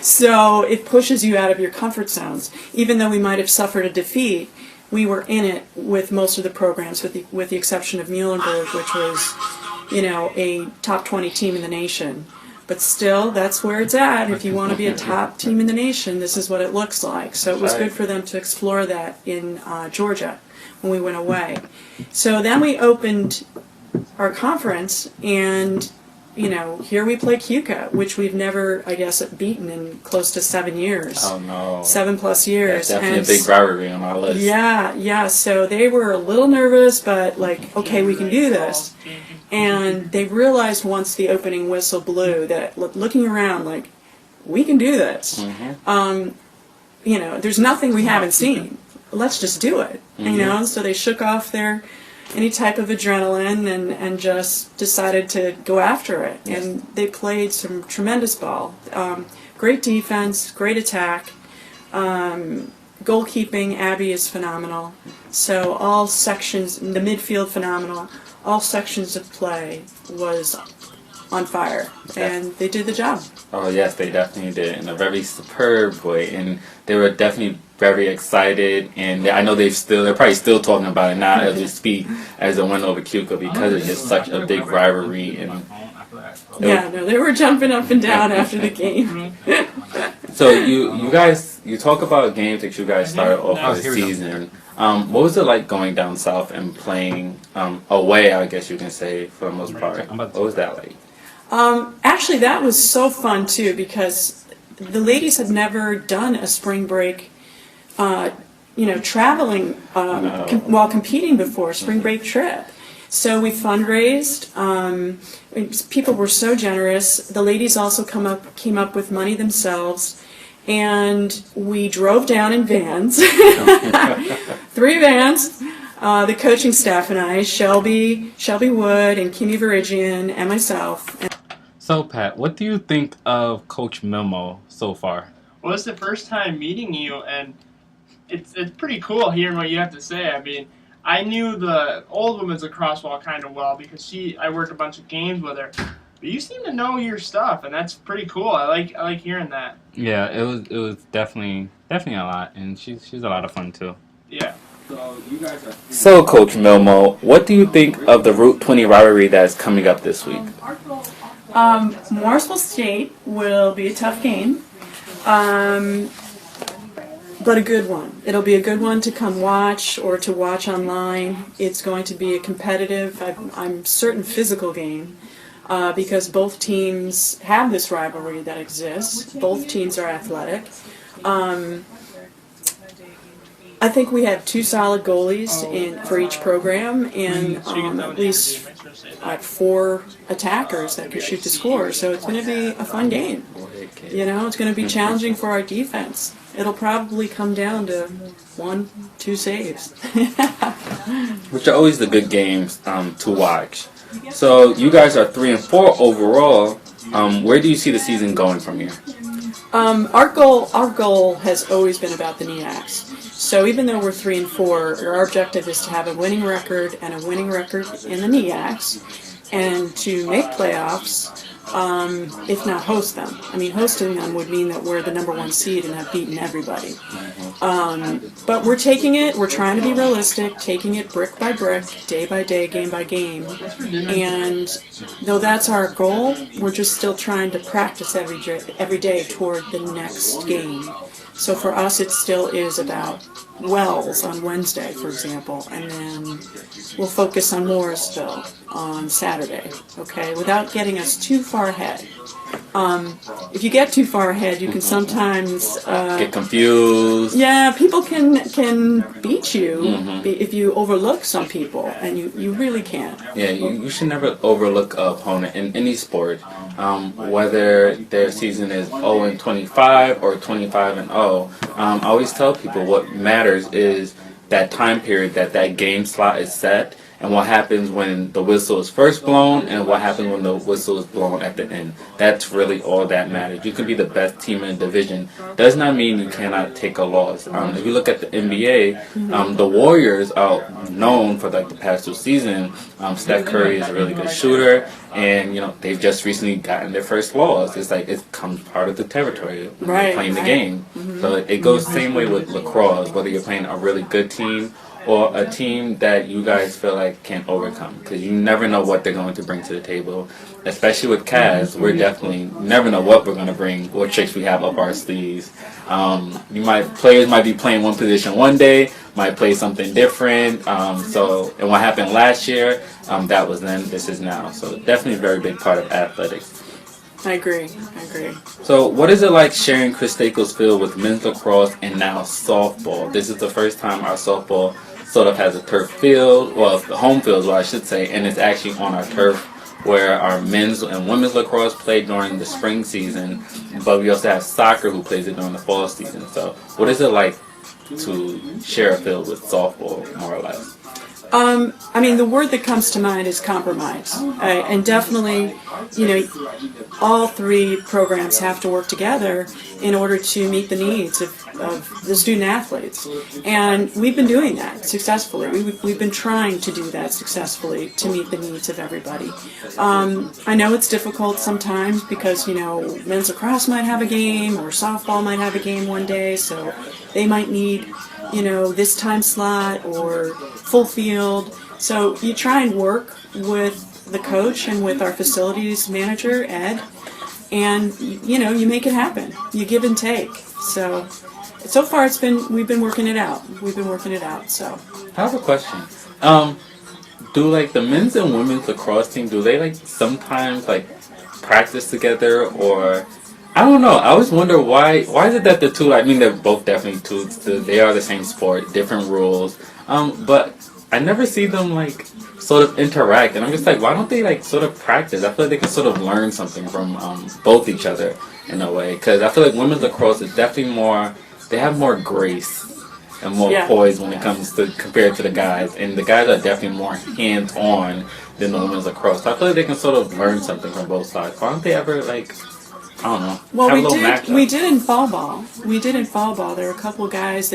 So it pushes you out of your comfort zones. Even though we might have suffered a defeat, we were in it with most of the programs, with the exception of Muhlenberg, which was, a top 20 team in the nation. But still, that's where it's at. If you want to be a top team in the nation, this is what it looks like. So it was good for them to explore that in Georgia when we went away. So then we opened our conference, and here we play Cuca, which we've never, I guess, beaten in close to 7 years. Oh no! 7+ years. That's definitely a big rivalry on our list. Yeah. So they were a little nervous, but okay, we can do this. And they realized once the opening whistle blew that, looking around, we can do this. Mm-hmm. There's nothing we haven't seen. Let's just do it. Mm-hmm. So they shook off any type of adrenaline and just decided to go after it. Yes. And they played some tremendous ball. Great defense, great attack. Goalkeeping, Abby is phenomenal. So all sections, the midfield phenomenal. All sections of play was on fire, and they did the job. Oh yes, they definitely did, in a very superb way, and they were definitely very excited. And I know they're probably still talking about it now as we speak, as a win over Cuca, because it's just such a big rivalry. And they were jumping up and down after the game. So you guys talk about games that you guys started off for the season. What was it like going down south and playing away, I guess you can say, for the most part? What was that like? Actually, that was so fun, too, because the ladies had never done a spring break, traveling while competing before, spring break trip. So we fundraised. People were so generous. The ladies also came up with money themselves. And we drove down in vans, 3 vans, the coaching staff and I, Shelby Wood, and Kimmy Verigian, and myself. So, Pat, what do you think of Coach Milmoe so far? Well, it's the first time meeting you, and it's pretty cool hearing what you have to say. I mean, I knew the old women's lacrosse ball kind of well because I worked a bunch of games with her. But you seem to know your stuff, and that's pretty cool. I like hearing that. Yeah, it was definitely a lot, and she's a lot of fun too. Yeah. So you guys are. So, Coach Milmoe, what do you think of the Route 20 rivalry that's coming up this week? Morrisville State will be a tough game, but a good one. It'll be a good one to come watch or to watch online. It's going to be a competitive, I'm certain, physical game because both teams have this rivalry that exists. Both teams are athletic. I think we have two solid goalies for each program, and at least 4 attackers that can shoot to score. So it's going to be a fun game. You know, it's going to be challenging for our defense. It'll probably come down to 1-2 saves. Which are always the good games to watch. So you guys are 3-4 overall. Where do you see the season going from here? Our goal has always been about the NEACs. So even though we're 3-4, our objective is to have a winning record and a winning record in the NEACs, and to make playoffs, if not host them. I mean, hosting them would mean that we're the number 1 seed and have beaten everybody. But we're taking it, we're trying to be realistic, taking it brick by brick, day by day, game by game. And though that's our goal, we're just still trying to practice every day toward the next game. So for us, it still is about Wells on Wednesday, for example, and then we'll focus on Morrisville on Saturday, okay, without getting us too far ahead. If you get too far ahead, you can sometimes Get confused. yeah, people can beat you if you overlook some people, and you really can't. Yeah, you should never overlook an opponent in any sport, whether their season is 0-25 or 25-0. I always tell people what matters is that time period that game slot is set, and what happens when the whistle is first blown, and what happens when the whistle is blown at the end. That's really all that matters. You can be the best team in the division. Does not mean you cannot take a loss. If you look at the NBA, the Warriors are known for like the past 2 seasons. Steph Curry is a really good shooter, and they've just recently gotten their first loss. It's like it comes part of the territory when you're playing the game. So it goes the same way with lacrosse, whether you're playing a really good team or a team that you guys feel like can overcome, because you never know what they're going to bring to the table. Especially with Cavs, we're definitely never know what we're going to bring, what tricks we have up our sleeves. Players might be playing one position one day, might play something different. And what happened last year, that was then, this is now. So definitely a very big part of athletics. I agree. So what is it like sharing Chris Staples Field with men's lacrosse and now softball? This is the first time our softball sort of has a turf field, well, the home field, I should say, and it's actually on our turf where our men's and women's lacrosse play during the spring season, but we also have soccer who plays it during the fall season. So what is it like to share a field with softball, more or less? I mean, the word that comes to mind is compromise. And definitely, all 3 programs have to work together in order to meet the needs of the student athletes. And we've been doing that successfully. We've been trying to do that successfully to meet the needs of everybody. I know it's difficult sometimes because, men's lacrosse might have a game or softball might have a game one day, so they might need this time slot or full field. So you try and work with the coach and with our facilities manager, Ed, and you make it happen. You give and take. So far we've been working it out. So I have a question. Do the men's and women's lacrosse team, do they sometimes practice together, or I don't know. I always wonder why is it that the two, they're both definitely two, they are the same sport, different rules, but I never see them sort of interact, and I'm just why don't they sort of practice? I feel like they can sort of learn something from both each other in a way, because I feel like women's lacrosse is definitely they have more grace and more poise when it comes to compared to the guys, and the guys are definitely more hands-on than the women's lacrosse. So I feel like they can sort of learn something from both sides. Why don't they ever I don't know. Well, we did in fall ball. There were a couple of guys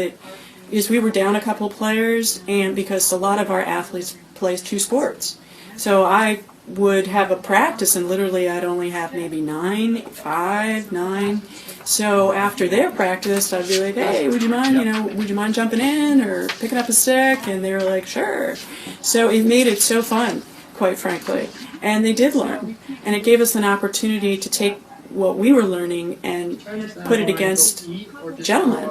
we were down a couple of players, and because a lot of our athletes play 2 sports. So I would have a practice, and literally I'd only have maybe 5, 9. So after their practice, I'd be like, hey, would you mind jumping in or picking up a stick? And they were like, sure. So it made it so fun, quite frankly. And they did learn. And it gave us an opportunity to take what we were learning and put it against gentlemen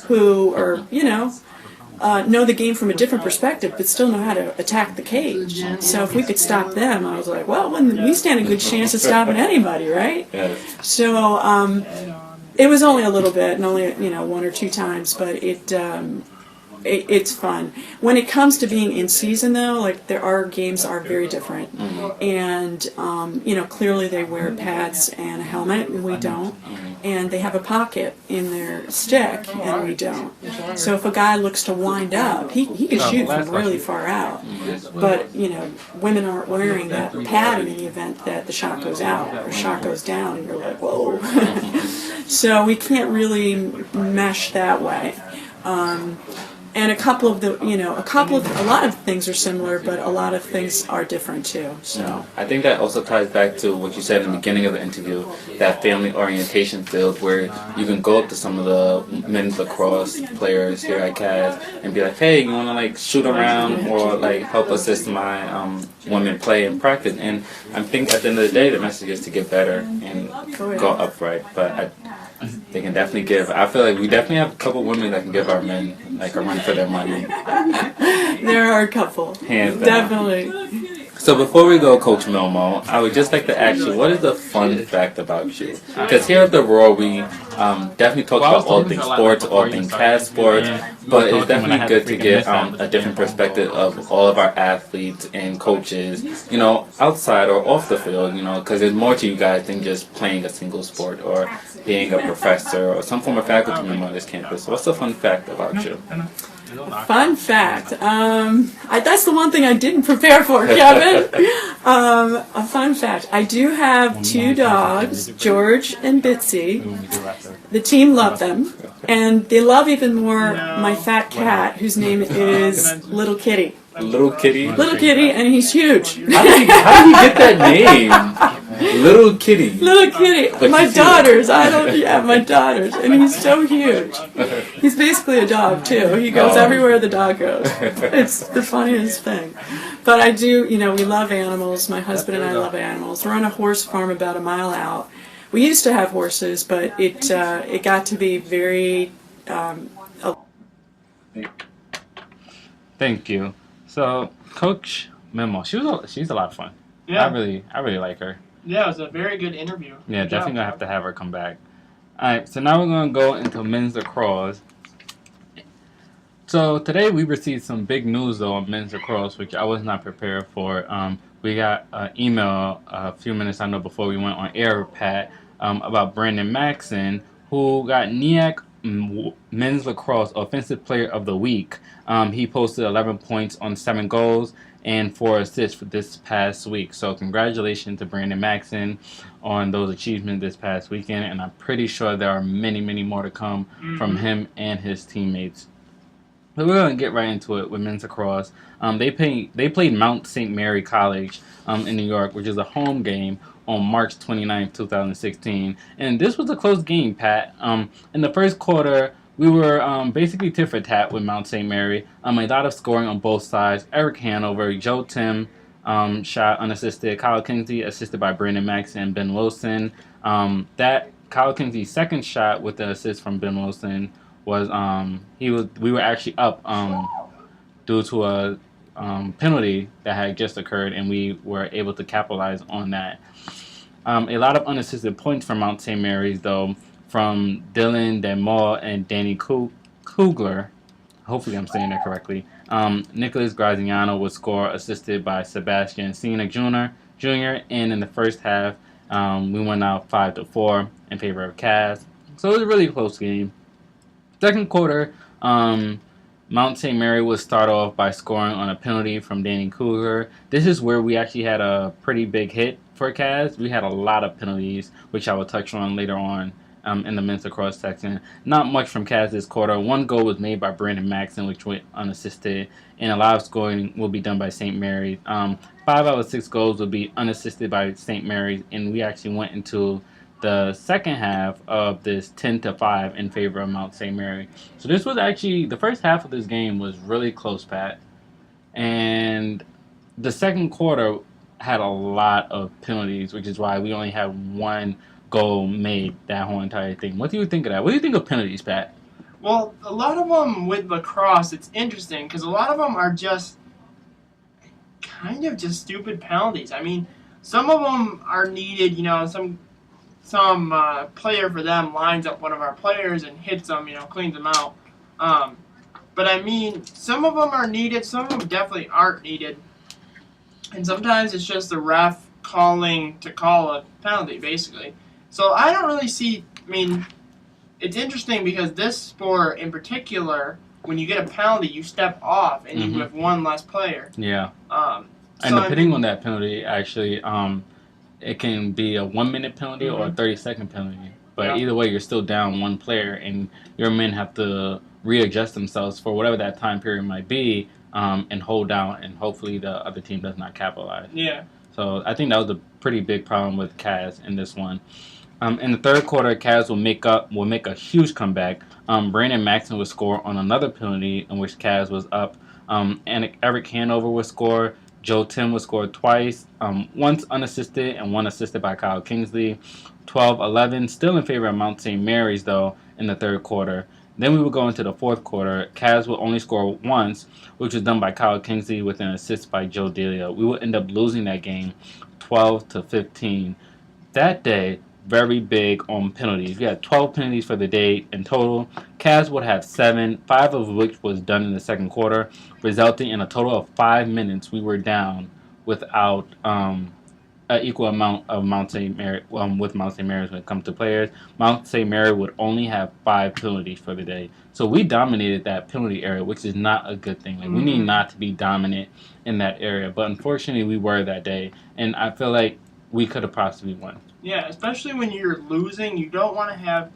who are, know the game from a different perspective, but still know how to attack the cage. So if we could stop them, I was like, well, we stand a good chance of stopping anybody, right? So it was only a little bit, and only 1 or 2 times, but it's fun. When it comes to being in season, though, like our games are very different, and clearly they wear pads and a helmet, and we don't. And they have a pocket in their stick, and we don't. So if a guy looks to wind up, he can shoot from really far out. But, women aren't wearing that pad in the event that the shot goes out or shot goes down, and you're like, whoa. So we can't really mesh that way. And a lot of things are similar, but a lot of things are different too. So I think that also ties back to what you said in the beginning of the interview, that family orientation field where you can go up to some of the men's lacrosse players here at CAS and be like, hey, you want to shoot around or help assist my women play and practice. And I think at the end of the day, the message is to get better and go upright. But they can definitely give. I feel like we definitely have a couple women that can give our men a run for their money. There are a couple. Hands down. Definitely. So before we go, Coach Milmoe, I would just like to ask you, what is the fun fact about you? Because here at the Roar, we definitely talk about all things sports, all things CAS sports, but it's definitely good to get a different perspective of all of our athletes and coaches, outside or off the field, because there's more to you guys than just playing a single sport or being a professor or some form of faculty member on this campus. So what's the fun fact about you? Fun fact. That's the one thing I didn't prepare for, Kevin. A fun fact. I do have 2 dogs, George and Bitsy. The team loved them. And they love even more my fat cat, whose name is Little Kitty. Little Kitty? Little Kitty, and he's huge. How did you get that name? Little Kitty. Little Kitty. My daughters. My daughters. And he's so huge. He's basically a dog, too. He goes everywhere the dog goes. It's the funniest thing. But I do, we love animals. My husband and I love animals. We're on a horse farm about a mile out. We used to have horses, but it got to be very... Thank you. So, Coach Milmoe, she's a lot of fun. Yeah. I really like her. Yeah, it was a very good interview. Yeah, Good definitely job. gonna have to have her come back. Alright, so now we're gonna go into men's lacrosse. So today we received some big news though on men's lacrosse, which I was not prepared for. We got an email a few minutes before we went on air, Pat, about Brandon Maxson, who got NEAC Men's Lacrosse Offensive Player of the Week. He posted 11 points on 7 goals and 4 assists for this past week. So congratulations to Brandon Maxson on those achievements this past weekend, and I'm pretty sure there are many, many more to come from him and his teammates. But we're going to get right into it with men's lacrosse. They played Mount St. Mary College in New York, which is a home game, on March 29th, 2016. And this was a close game, Pat. In the first quarter, we were basically tit for tat with Mount St. Mary. A lot of scoring on both sides. Eric Hanover, Joe Tim shot unassisted. Kyle Kinsey assisted by Brandon Maxson and Ben Wilson. That Kyle Kinsey's second shot with the assist from Ben Wilson was we were actually up due to a penalty that had just occurred, and we were able to capitalize on that. A lot of unassisted points from Mount St. Mary's, though, from Dylan Demore and Danny Kugler. Hopefully I'm saying that correctly. Nicholas Graziano was score assisted by Sebastian Cena Jr. And in the first half, we went out 5-4 in favor of CAS. So it was a really close game. Second quarter, Mount St. Mary would start off by scoring on a penalty from Danny Kugler. This is where we actually had a pretty big hit for CAS. We had a lot of penalties, which I will touch on later on in the men's lacrosse section. Not much from Cavs this quarter. One goal was made by Brandon Maxon, which went unassisted, and a lot of scoring will be done by St. Mary's. 5 out of 6 goals will be unassisted by St. Mary's, and we actually went into the second half of this 10-5 in favor of Mount St. Mary. So this was actually, the first half of this game was really close, Pat. And the second quarter had a lot of penalties, which is why we only had one goal made that whole entire thing. What do you think of that? What do you think of penalties, Pat? Well, a lot of them with lacrosse, it's interesting because a lot of them are just kind of just stupid penalties. I mean, some of them are needed. Some player for them lines up one of our players and hits them. Cleans them out. But I mean, some of them are needed. Some of them definitely aren't needed. And sometimes it's just the ref calling to call a penalty, basically. So I don't really see. I mean, it's interesting because this sport in particular, when you get a penalty, you step off and you have one less player. Yeah. And depending on that penalty, actually, it can be a 1-minute penalty or a 30-second penalty. But either way, you're still down one player, and your men have to readjust themselves for whatever that time period might be, and hold down, and hopefully the other team does not capitalize. Yeah. So I think that was a pretty big problem with Cavs in this one. In the third quarter, Cavs will make a huge comeback. Brandon Maxon would score on another penalty in which Cavs was up. And Eric Hanover would score. Joe Tim would score twice, once unassisted and one assisted by Kyle Kingsley. 12-11, still in favor of Mount St. Mary's, though, in the third quarter. Then we would go into the fourth quarter. Cavs would only score once, which was done by Kyle Kingsley with an assist by Joe Delia. We would end up losing that game 12-15. That day, very big on penalties. We had 12 penalties for the day in total. Cavs would have 7, 5 of which was done in the second quarter, resulting in a total of 5 minutes we were down without an equal amount of Mount St. Mary with Mount St. Mary's when it comes to players. Mount St. Mary would only have 5 penalties for the day. So we dominated that penalty area, which is not a good thing. Like, we need not to be dominant in that area. But unfortunately, we were that day. And I feel like we could have possibly won. Yeah, especially when you're losing, you don't want to have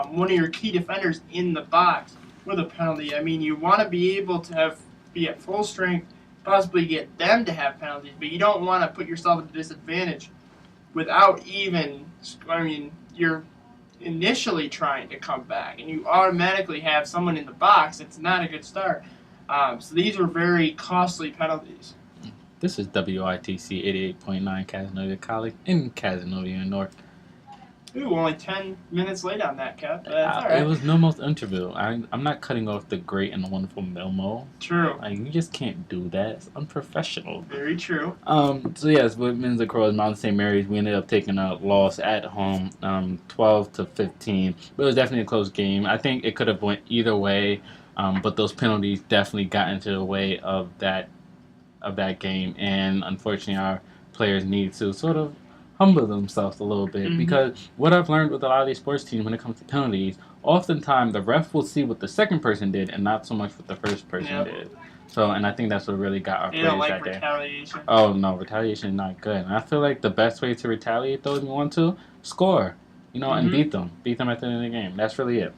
one of your key defenders in the box with a penalty. I mean, you want to be able to be at full strength, possibly get them to have penalties, but you don't want to put yourself at a disadvantage without even, you're initially trying to come back, and you automatically have someone in the box. It's not a good start. So these were very costly penalties. This is WITC 88.9 Casanova College in Casanova, North. Ooh, only 10 minutes late on that, Kev. But that's all right. It was Milmoe's interview. I'm not cutting off the great and the wonderful Milmoe. True. Like, you just can't do that. It's unprofessional. Very true. So yes, with men's lacrosse, Mount St. Mary's, we ended up taking a loss at home, 12-15. But it was definitely a close game. I think it could have went either way, but those penalties definitely got into the way of that game, and unfortunately our players need to sort of humble themselves a little bit, because what I've learned with a lot of these sports teams when it comes to penalties, oftentimes the ref will see what the second person did and not so much what the first person did. So, and I think that's what really got our players don't like that day. retaliation. Oh no, retaliation is not good. And I feel like the best way to retaliate, though, if you want to, score, and beat them at the end of the game. That's really it.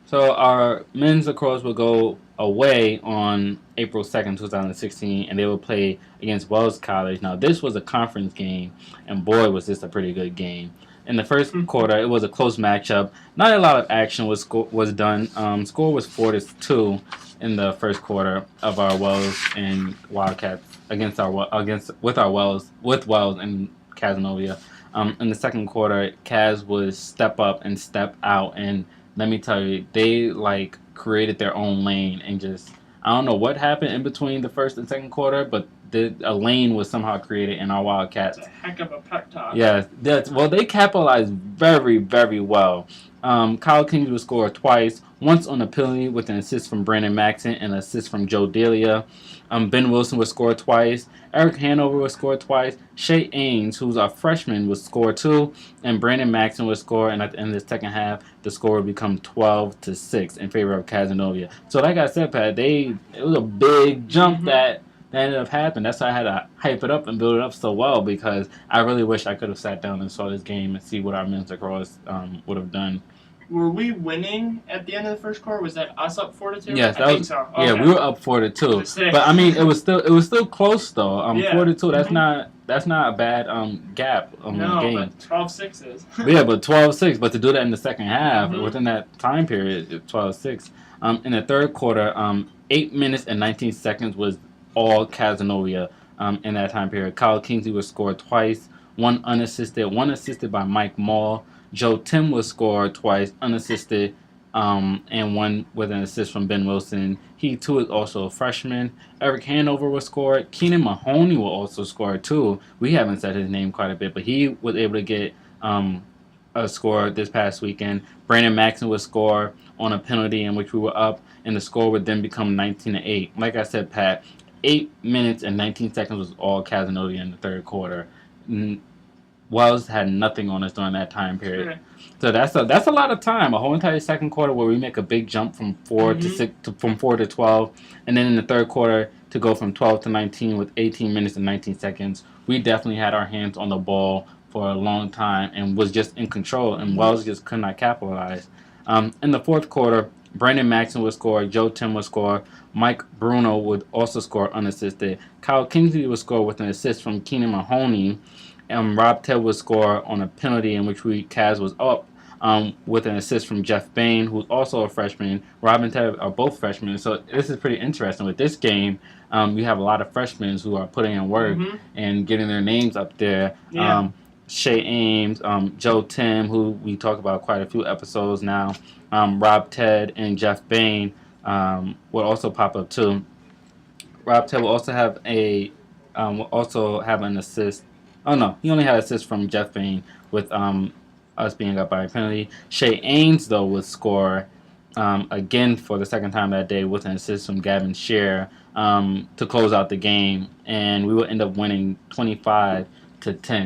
So our men's lacrosse will go away on April 2nd, 2016, and they will play against Wells College. Now, this was a conference game, and boy, was this a pretty good game. In the first quarter, it was a close matchup. Not a lot of action was done. Score was 4-2 in the first quarter of our Wells and Wildcats with Wells and Casanova. In the second quarter, Cas would step up and step out, and let me tell you, they created their own lane and just, I don't know what happened in between the first and second quarter, but a lane was somehow created in our Wildcats. It's a heck of a pep talk. Yeah, they capitalized very, very well. Kyle Kingsley would score twice, once on a penalty with an assist from Brandon Maxon and an assist from Joe Delia. Ben Wilson would score twice. Eric Hanover would score twice. Shay Ains, who's a freshman, would score 2. And Brandon Maxon would score. And at the end of the second half, the score would become 12-6 in favor of Casanova. So like I said, Pat, it was a big jump that that ended up happening. That's why I had to hype it up and build it up so well, because I really wish I could have sat down and saw this game and see what our men's lacrosse would have done. Were we winning at the end of the first quarter? Was that us up 4-2? Yes, I think so. Okay. Yeah, we were up 4-2. Sick. But I mean, it was still close though. Yeah. 4-2. That's Mhm. not a bad gap in the No, game. but 12-6 is. Yeah, but 12-6. But to do that in the second half, Mhm. within that time period, 12-6. In the third quarter, 8 minutes and 19 seconds was all Casanova in that time period. Kyle Kingsley was scored twice, one assisted by Mike Mall. Joe Tim was scored twice, unassisted, and one with an assist from Ben Wilson. He, too, is also a freshman. Eric Hanover was scored. Keenan Mahoney will also score, too. We haven't said his name quite a bit, but he was able to get a score this past weekend. Brandon Maxon would score on a penalty in which we were up, and the score would then become 19-8. Like I said, Pat, 8 minutes and 19 seconds was all Casanova in the third quarter. Wells had nothing on us during that time period. Sure. So that's a lot of time. A whole entire second quarter where we make a big jump from 4 to 6 from 4 to 12, and then in the third quarter to go from 12 to 19 with 18 minutes and 19 seconds. We definitely had our hands on the ball for a long time and was just in control, and Wells just could not capitalize. In the fourth quarter, Brandon Maxon would score, Joe Tim would score, Mike Bruno would also score unassisted. Kyle Kingsley would score with an assist from Keenan Mahoney. Rob Ted would score on a penalty in which Kaz was up with an assist from Jeff Bain, who's also a freshman. Rob and Ted are both freshmen, so this is pretty interesting. With this game, you have a lot of freshmen who are putting in work and getting their names up there. Yeah. Shay Ames, Joe Tim, who we talk about quite a few episodes now, Rob Ted, and Jeff Bain will also pop up too. Rob Ted will also have an assist. Oh no, he only had an assist from Jeff Bain with us being up by a penalty. Shay Ames though would score again for the second time that day with an assist from Gavin Shear to close out the game, and we will end up winning 25-10.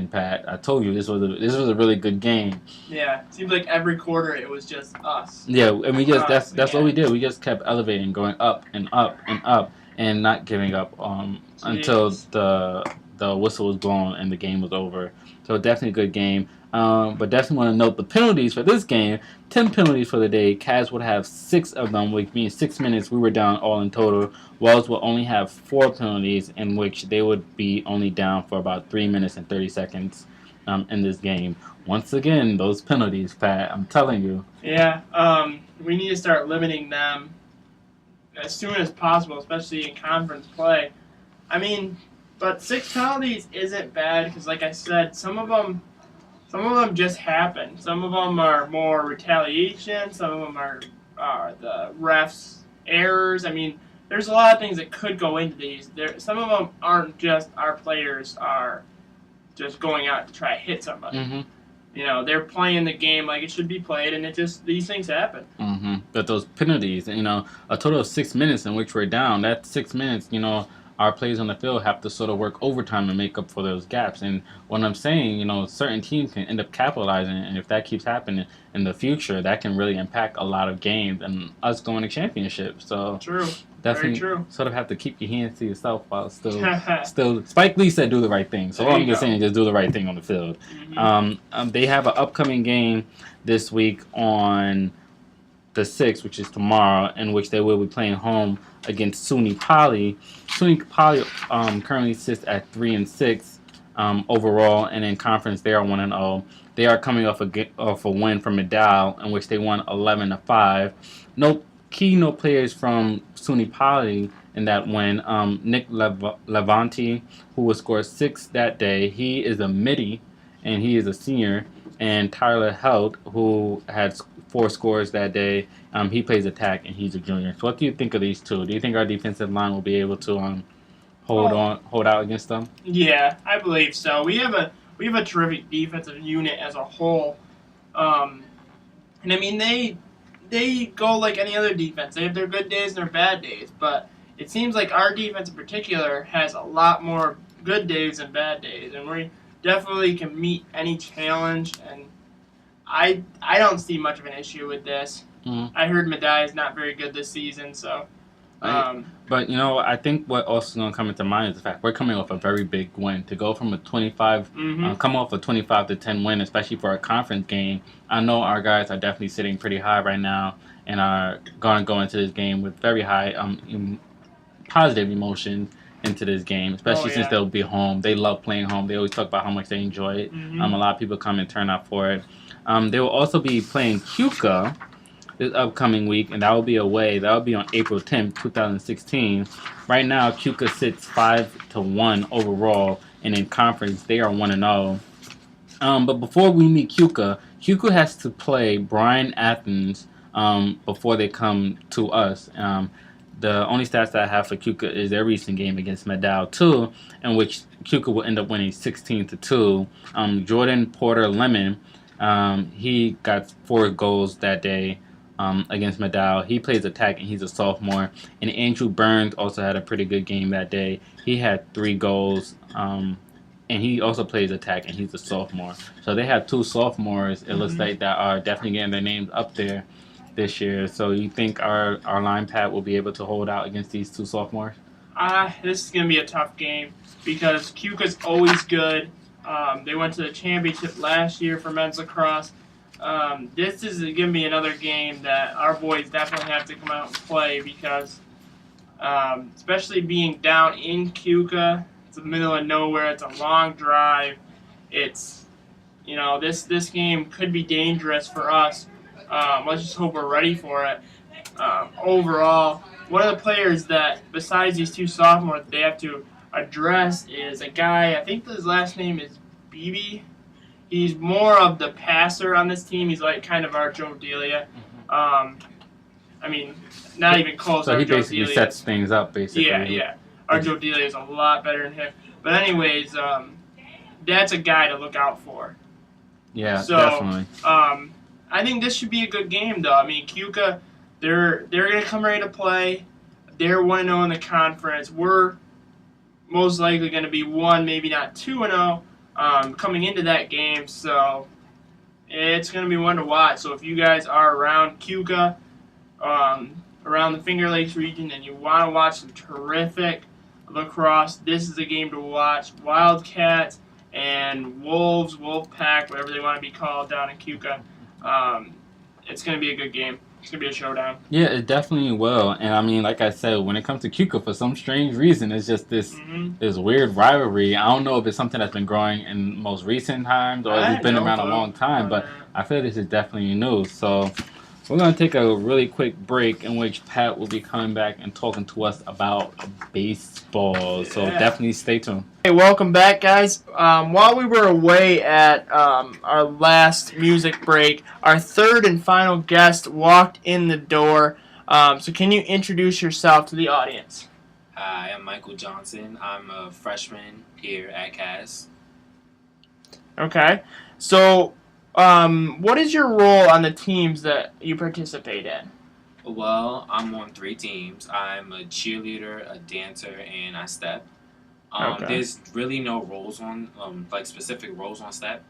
Pat, I told you this was a really good game. Yeah, seems like every quarter it was just us. Yeah, and we just that's Yeah. what we did. We just kept elevating, going up and up and up, and not giving up until the whistle was blown and the game was over. So definitely a good game. But definitely want to note the penalties for this game. 10 penalties for the day. Cavs would have 6 of them, which means 6 minutes we were down all in total. Wells will only have 4 penalties, in which they would be only down for about 3 minutes and 30 seconds in this game. Once again, those penalties, Pat, I'm telling you. Yeah, we need to start limiting them as soon as possible, especially in conference play. I mean, but 6 penalties isn't bad because, like I said, some of them just happen. Some of them are more retaliation. Some of them are the refs' errors. I mean, there's a lot of things that could go into these. Some of them aren't just our players are just going out to try to hit somebody. Mm-hmm. You know, they're playing the game like it should be played, and these things happen. Mm-hmm. But those penalties, a total of 6 minutes in which we're down. That 6 minutes, our players on the field have to sort of work overtime to make up for those gaps. And what I'm saying, certain teams can end up capitalizing, and if that keeps happening in the future, that can really impact a lot of games and us going to championships. So True. definitely Very true. sort of have to keep your hands to yourself while still. Spike Lee said do the right thing. So There all you I'm just go. saying is just do the right thing on the field. Mhm. They have an upcoming game this week on the 6th, which is tomorrow, in which they will be playing home against SUNY Poly. SUNY Poly currently sits at 3-6 overall, and in conference they are 1-0. They are coming off a win from Medal, in which they won 11-5. No players from SUNY Poly in that win. Nick Levante, who will score 6 that day, he is a midi, and he is a senior. And Tyler Held, who had 4 scores that day, he plays attack, and he's a junior. So what do you think of these two? Do you think our defensive line will be able to hold out against them? Yeah, I believe so. We have a terrific defensive unit as a whole, and I mean they go like any other defense. They have their good days and their bad days, but it seems like our defense in particular has a lot more good days than bad days, and we definitely can meet any challenge. And I don't see much of an issue with this. Mm-hmm. I heard Madai is not very good this season, so But I think what also is going to come into mind is the fact we're coming off a very big win. To go from a 25, come off a 25-10 win, especially for a conference game. I know our guys are definitely sitting pretty high right now and are going to go into this game with very high positive emotion into this game, especially since they'll be home. They love playing home. They always talk about how much they enjoy it. A lot of people come and turn out for it. They will also be playing Cuca this upcoming week, and that will be away. That will be on April 10th, 2016. Right now, Cuca sits 5-1 overall, and in conference, they are 1-0. But before we meet Cuca has to play Bryan Athens before they come to us. The only stats that I have for Cuca is their recent game against Medal 2, in which Cuca will end up winning 16-2. Jordan Porter Lemon, he got 4 goals that day against Medal. He plays attack and he's a sophomore. And Andrew Burns also had a pretty good game that day. He had 3 goals. And he also plays attack and he's a sophomore. So they have 2 sophomores, it looks like, that are definitely getting their names up there this year. So you think our line pat will be able to hold out against these 2 sophomores? This is going to be a tough game because Cuca's always good. They went to the championship last year for men's lacrosse. This is going to be another game that our boys definitely have to come out and play because, especially being down in Cuca, it's the middle of nowhere. It's a long drive. It's, this game could be dangerous for us. Let's just hope we're ready for it. Overall, one of the players that, besides these 2 sophomores, they have to address is a guy, I think his last name is Beebe. He's more of the passer on this team. He's like kind of our Joe Delia. Not even close. So he basically sets things up, basically. Yeah. Our Joe Delia is a lot better than him. But anyways, that's a guy to look out for. Yeah, so, definitely. I think this should be a good game, though. Cuca, they're going to come ready to play. They're 1-0 in the conference. We're most likely going to be 1, maybe not 2-0 coming into that game. So it's going to be one to watch. So if you guys are around Cuca, around the Finger Lakes region, and you want to watch some terrific lacrosse, this is a game to watch. Wildcats and Wolves, Wolfpack, whatever they want to be called down in Cuca. It's going to be a good game. It's going to be a showdown. Yeah, it definitely will. And like I said, when it comes to Cuca, for some strange reason, it's just this weird rivalry. I don't know if it's something that's been growing in most recent times or if it's been around a long time, but I feel this is definitely new. So we're going to take a really quick break in which Pat will be coming back and talking to us about baseball. So definitely stay tuned. Hey, welcome back, guys. While we were away at our last music break, our third and final guest walked in the door. So can you introduce yourself to the audience? Hi, I'm Michael Johnson. I'm a freshman here at Cass. Okay. So what is your role on the teams that you participate in? Well, I'm on 3 teams. I'm a cheerleader, a dancer, and I step. Okay. There's really no roles on, specific roles on step.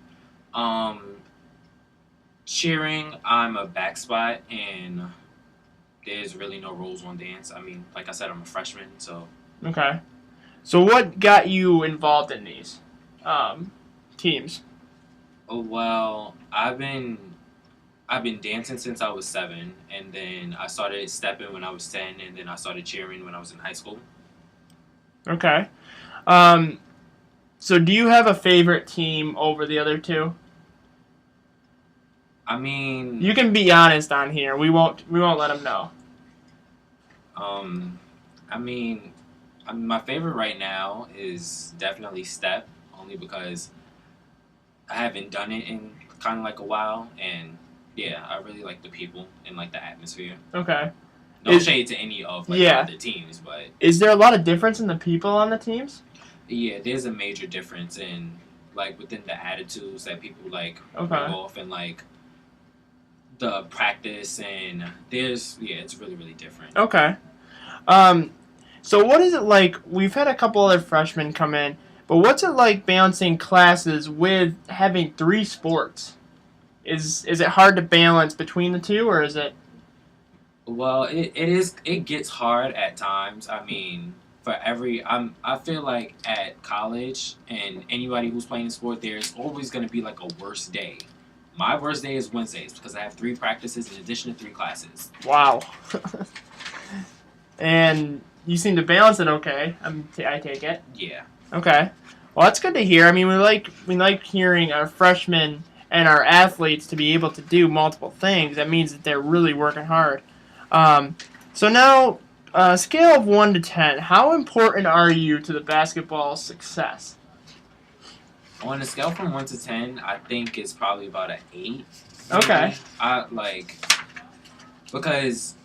Cheering, I'm a back spot, and there's really no roles on dance. Like I said, I'm a freshman, so. Okay. So what got you involved in these teams? Oh, well, I've been dancing since I was 7, and then I started stepping when I was 10, and then I started cheering when I was in high school. Okay. So do you have a favorite team over the other 2? You can be honest on here. We won't let them know. My favorite right now is definitely step, only because I haven't done it in kind of like a while, and yeah, I really like the people and like the atmosphere. Okay. No shade to any of the other teams, but is there a lot of difference in the people on the teams? Yeah, there's a major difference in within the attitudes that people bring off, and the practice, and it's really, really different. Okay. So what is it like? We've had a couple other freshmen come in, but what's it like balancing classes with having 3 sports? Is it hard to balance between the 2, or is it? Well, it gets hard at times. I mean, I feel like at college and anybody who's playing sport, there's always going to be like a worst day. My worst day is Wednesdays because I have 3 practices in addition to 3 classes. Wow. And you seem to balance it okay. I take it. Yeah. Okay. Well, that's good to hear. I mean, we like hearing our freshmen and our athletes to be able to do multiple things. That means that they're really working hard. So now, scale of 1 to 10, how important are you to the basketball success? On a scale from 1 to 10, I think it's probably about an 8. Okay. Because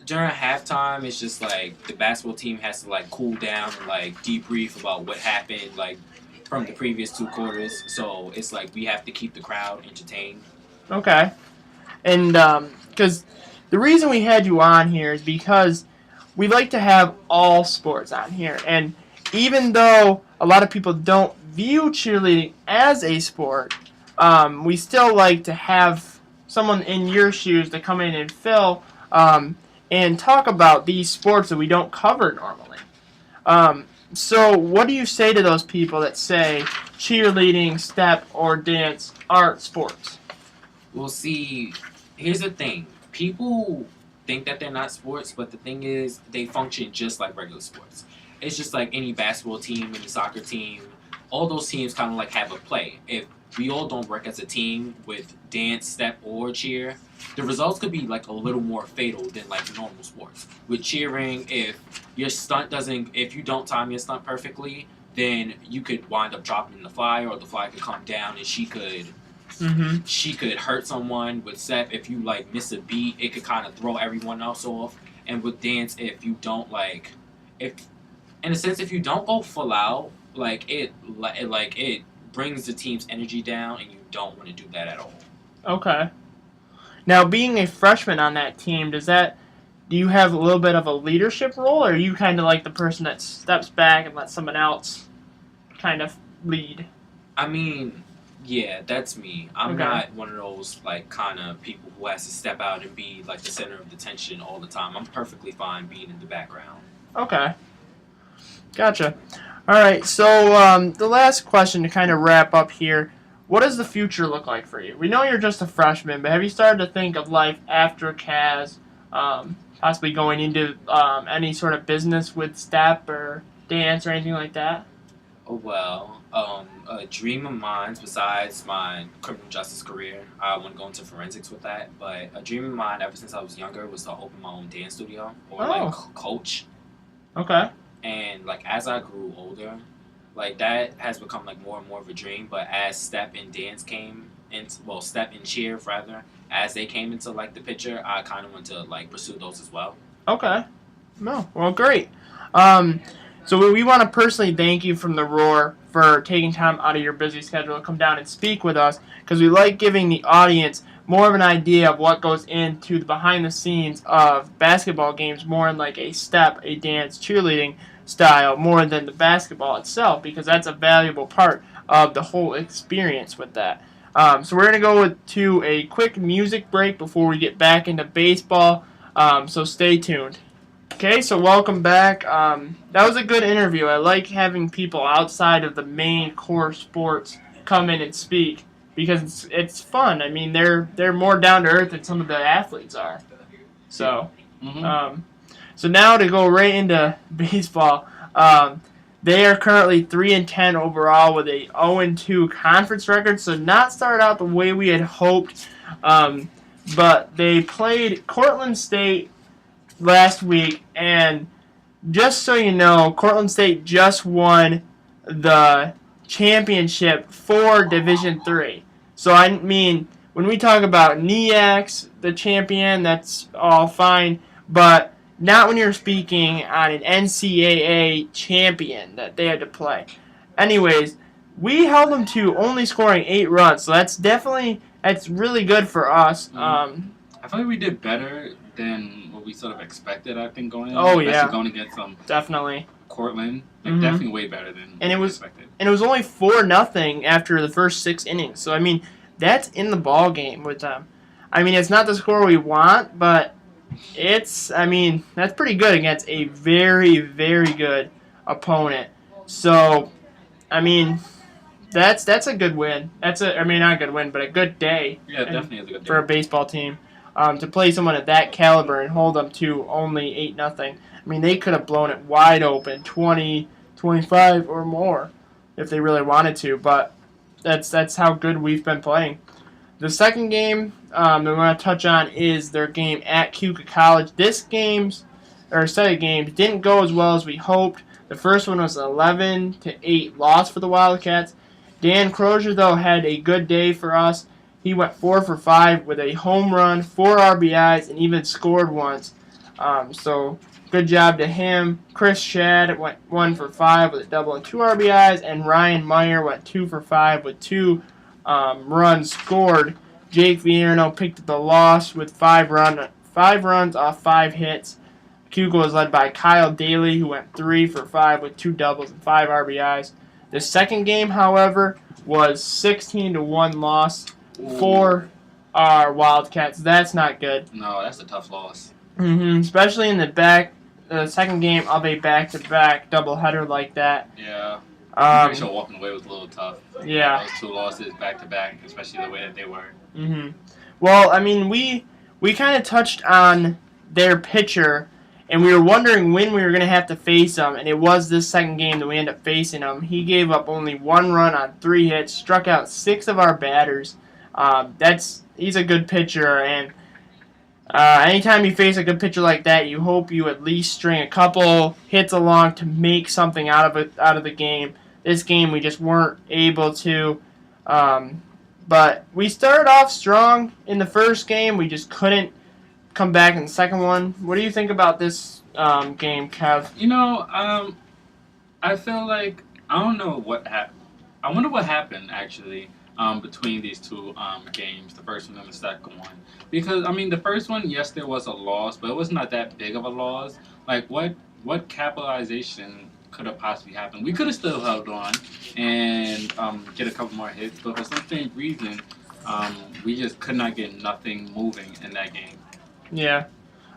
during halftime, it's just like the basketball team has to like cool down and like debrief about what happened like from the previous 2 quarters. So it's like we have to keep the crowd entertained. Okay. And because the reason we had you on here is because we like to have all sports on here. And even though a lot of people don't view cheerleading as a sport, we still like to have someone in your shoes to come in and fill and talk about these sports that we don't cover normally. So what do you say to those people that say cheerleading, step, or dance aren't sports? Well, see, here's the thing. People think that they're not sports, but the thing is they function just like regular sports. It's just like any basketball team, any soccer team. All those teams kind of like have a play. If we all don't work as a team with dance, step, or cheer, the results could be like a little more fatal than like normal sports. With cheering, if you don't time your stunt perfectly, then you could wind up dropping in the flyer, or the flyer could come down and she could hurt someone. With step, if you like miss a beat, it could kind of throw everyone else off. And with dance, if you don't if you don't go full out, it brings the team's energy down, and you don't want to do that at all. Okay. Now, being a freshman on that team, do you have a little bit of a leadership role, or are you kind of like the person that steps back and lets someone else kind of lead? I mean, yeah, that's me. I'm Okay. not one of those like kind of people who has to step out and be like the center of the attention all the time. I'm perfectly fine being in the background. Okay. Gotcha. All right, so the last question to kind of wrap up here, what does the future look like for you? We know you're just a freshman, but have you started to think of life after CAS, possibly going into any sort of business with step or dance or anything like that? Oh, well, a dream of mine besides my criminal justice career, I want to go into forensics with that, but a dream of mine ever since I was younger was to open my own dance studio or like coach. Okay. And like as I grew older, like that has become like more and more of a dream. But as step and dance step and cheer rather, as they came into like the picture, I kind of want to like pursue those as well. Okay. No. Well, great. So we want to personally thank you from the Roar for taking time out of your busy schedule to come down and speak with us, because we like giving the audience more of an idea of what goes into the behind the scenes of basketball games, more in like a step, a dance, cheerleading style, more than the basketball itself, because that's a valuable part of the whole experience with that. So we're going to go to a quick music break before we get back into baseball, so stay tuned. Okay, so welcome back. That was a good interview. I like having people outside of the main core sports come in and speak, because it's fun. I mean, they're more down to earth than some of the athletes are. So, so now to go right into baseball, they are currently 3-10 overall with a 0-2 conference record. So not started out the way we had hoped, but they played Cortland State last week, and just so you know, Cortland State just won the championship for Division III. So I mean, when we talk about NEACs, the champion, that's all fine, but not when you're speaking on an NCAA champion that they had to play. Anyways, we held them to only scoring 8 runs, so that's really good for us. I feel like we did better than what we sort of expected, I think, going in. Oh, especially yeah. going against Definitely. Cortland. Mhm. Definitely way better than And it we was- expected. And it was only 4-0 after the first 6 innings. So, I mean, that's in the ball game with them. I mean, it's not the score we want, but that's pretty good against a very, very good opponent. So, I mean, that's a good win. Not a good win, but a good day. Yeah, definitely is a good for a day. baseball team. To play someone at that caliber and hold them to only 8-0. I mean, they could have blown it wide open, 20, 25 or more, if they really wanted to. But that's how good we've been playing. The second game that we're going to touch on is their game at Cuca College. This set of games didn't go as well as we hoped. The first one was an 11-8 loss for the Wildcats. Dan Crozier, though, had a good day for us. He went 4 for 5 with a home run, 4 RBIs, and even scored once. So good job to him. Chris Shad went 1 for 5 with a double and 2 RBIs, and Ryan Meyer went 2 for 5 with 2 runs scored. Jake Vierno picked up the loss with 5 runs off 5 hits. Cuca was led by Kyle Daly, who went 3 for 5 with 2 doubles and 5 RBIs. The second game, however, was 16-1 loss for our Wildcats. That's not good. No, that's a tough loss. Especially in the second game of a back-to-back doubleheader like that. Yeah. I'm pretty sure walking away was a little tough. Yeah. Those 2 losses back-to-back, especially the way that they were. Well, I mean, we kind of touched on their pitcher, and we were wondering when we were going to have to face him, and it was this second game that we ended up facing him. He gave up only 1 run on 3 hits, struck out 6 of our batters. He's a good pitcher, and anytime you face a good pitcher like that, you hope you at least string a couple hits along to make something out of the game. This game we just weren't able to. But we started off strong in the first game. We just couldn't come back in the second one. What do you think about this game, Kev? I feel like I don't know what happened. I wonder what happened actually between these 2 games, the first one and the second one. Because the first one, yes, there was a loss, but it was not that big of a loss. Like what capitalization could have possibly happened? We could have still held on and get a couple more hits, but for some strange reason, we just could not get nothing moving in that game. Yeah.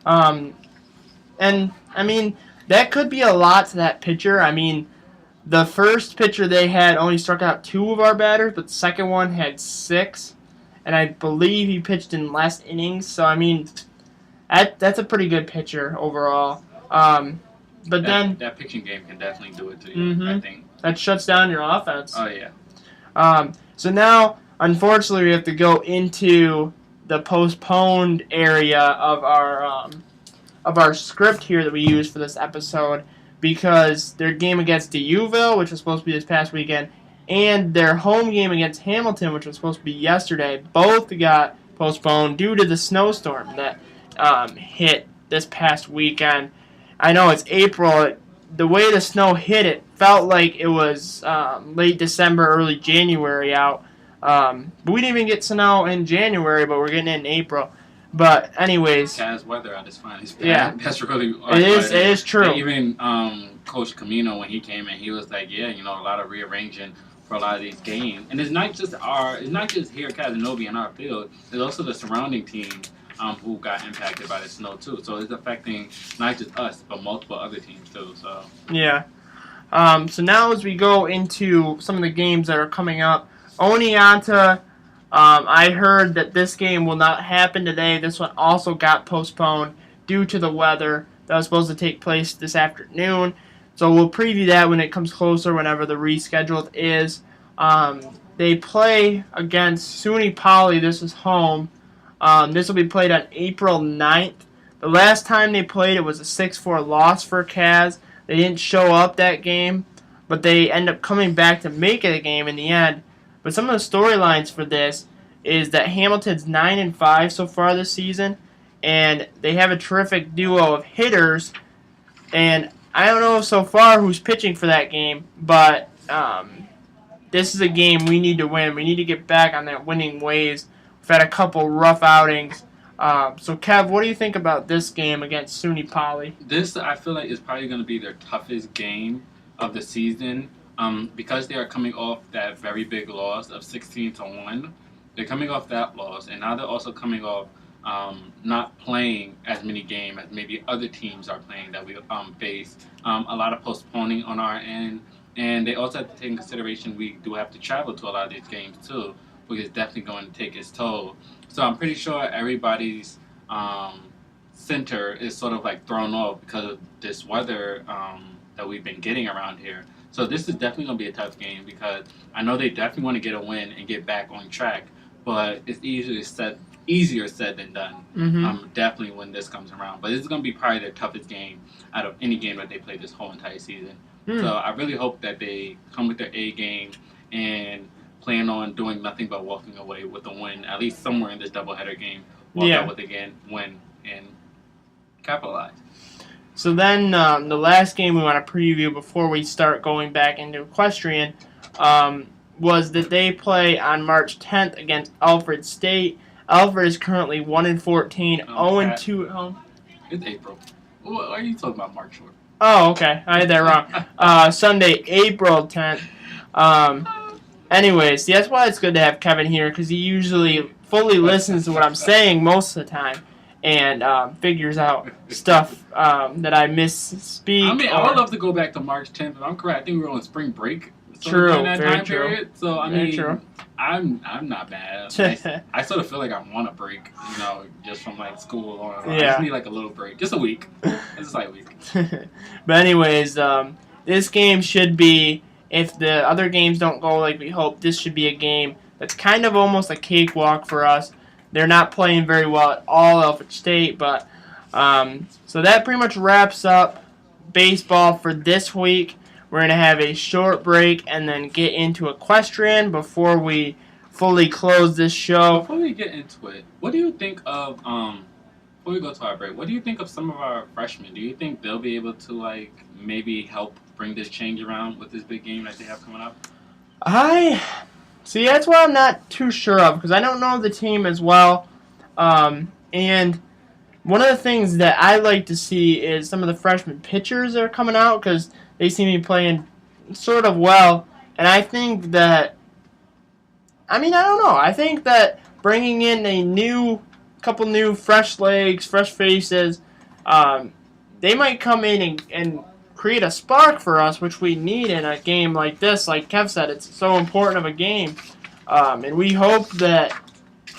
And that could be a lot to that pitcher. The first pitcher they had only struck out 2 of our batters, but the second one had 6. And I believe he pitched in less innings. So, that's a pretty good pitcher overall. But that pitching game can definitely do it to you, I think. That shuts down your offense. Oh, yeah. So now, unfortunately, we have to go into the postponed area of our script here that we use for this episode, because their game against DeUville, which was supposed to be this past weekend, and their home game against Hamilton, which was supposed to be yesterday, both got postponed due to the snowstorm that hit this past weekend. I know it's April. The way the snow hit, it felt like it was late December, early January out. But we didn't even get snow in January, but we're getting it in April. But anyways, Cat's weather at its finest. Yeah, that's really. it is true. And even Coach Comino, when he came in, he was like, "Yeah, a lot of rearranging for a lot of these games, and it's not just here at Casanova in our field. It's also the surrounding teams who got impacted by the snow too. So it's affecting not just us, but multiple other teams too. So yeah. So now as we go into some of the games that are coming up, Oneonta. I heard that this game will not happen today. This one also got postponed due to the weather that was supposed to take place this afternoon. So we'll preview that when it comes closer, whenever the rescheduled is. They play against SUNY Poly. This is home. This will be played on April 9th. The last time they played, it was a 6-4 loss for Kaz. They didn't show up that game, but they end up coming back to make it a game in the end. But some of the storylines for this is that Hamilton's 9-5 so far this season, and they have a terrific duo of hitters. And I don't know so far who's pitching for that game, but this is a game we need to win. We need to get back on that winning ways. We've had a couple rough outings. So, Kev, what do you think about this game against SUNY Poly? This, I feel like, is probably going to be their toughest game of the season. Because they are coming off that very big loss of 16-1, they're coming off that loss, and now they're also coming off not playing as many games as maybe other teams are playing that we face. A lot of postponing on our end. And they also have to take in consideration we do have to travel to a lot of these games too, which is definitely going to take its toll. So I'm pretty sure everybody's center is sort of like thrown off because of this weather that we've been getting around here. So this is definitely going to be a tough game because I know they definitely want to get a win and get back on track, but it's easier said than done. Definitely when this comes around. But this is going to be probably their toughest game out of any game that they play this whole entire season. So I really hope that they come with their A game and plan on doing nothing but walking away with a win, at least somewhere in this doubleheader game. Walk out with a win and capitalize. So then the last game we want to preview before we start going back into Equestrian was that they play on March 10th against Alfred State. Alfred is currently 1-14, 0-2 at home. It's April. What are you talking about, March 4th? Oh, okay. I had that wrong. Sunday, April 10th. Anyways, that's why it's good to have Kevin here, because he usually fully listens to what I'm saying most of the time and figures out stuff that I misspeak. I mean, I would love to go back to March 10th, if I'm correct. I think we were on spring break. True, during that very time true. period. So, I Very mean, true. I'm not bad. I sort of feel like I want a break, just from like school on. I just need like a little break, just a week, just a slight week. But anyways, this game should be, if the other games don't go like we hope, this should be a game that's kind of almost a cakewalk for us. They're not playing very well at all, Alfred State, but so that pretty much wraps up baseball for this week. We're going to have a short break and then get into Equestrian before we fully close this show. Before we get into it, what do you think of, before we go to our break, what do you think of some of our freshmen? Do you think they'll be able to, like, maybe help bring this change around with this big game that they have coming up? See, that's what I'm not too sure of, because I don't know the team as well. And one of the things that I like to see is some of the freshman pitchers that are coming out, because they seem to be playing sort of well. And I think that, I don't know. I think that bringing in a couple new fresh legs, fresh faces, they might come in and create a spark for us, which we need in a game like this. Like Kev said, it's so important of a game. And we hope that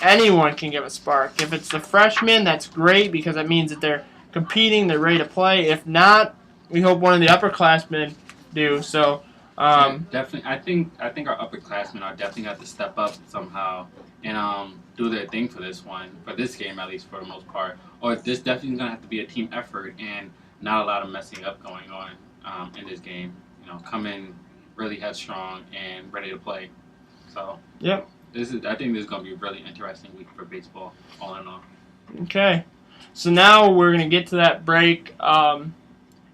anyone can give a spark. If it's the freshmen, that's great because that means that they're competing, they're ready to play. If not, we hope one of the upperclassmen do. So definitely, I think our upperclassmen are definitely have to step up somehow and do their thing for this game at least for the most part. Or this definitely is gonna have to be a team effort and not a lot of messing up going on in this game. Come in really headstrong and ready to play. So yep. I think this is gonna be a really interesting week for baseball, all in all. Okay, so now we're gonna get to that break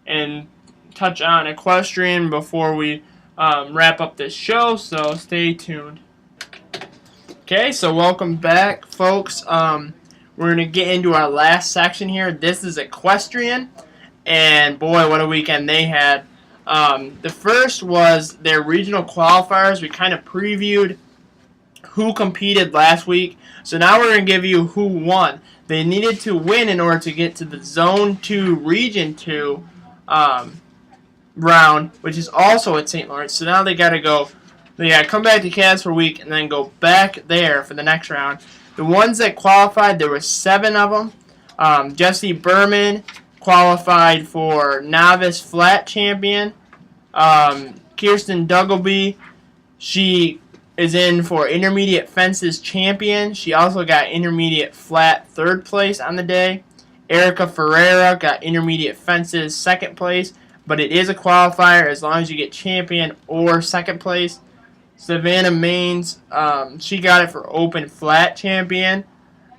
and touch on Equestrian before we wrap up this show. So stay tuned. Okay, so welcome back, folks. We're gonna get into our last section here. This is Equestrian, and boy, what a weekend they had. The first was their regional qualifiers. We kind of previewed who competed last week. So now we're going to give you who won. They needed to win in order to get to the Zone 2, Region 2 round, which is also at St. Lawrence. So now they got to come back to Cass for a week and then go back there for the next round. The ones that qualified, there were 7 of them. Jesse Berman qualified for Novice Flat Champion. Kirsten Duggleby, she is in for Intermediate Fences Champion. She also got Intermediate Flat 3rd place on the day. Erica Ferreira got Intermediate Fences 2nd place, but it is a qualifier as long as you get Champion or 2nd place. Savannah Maines, she got it for Open Flat Champion.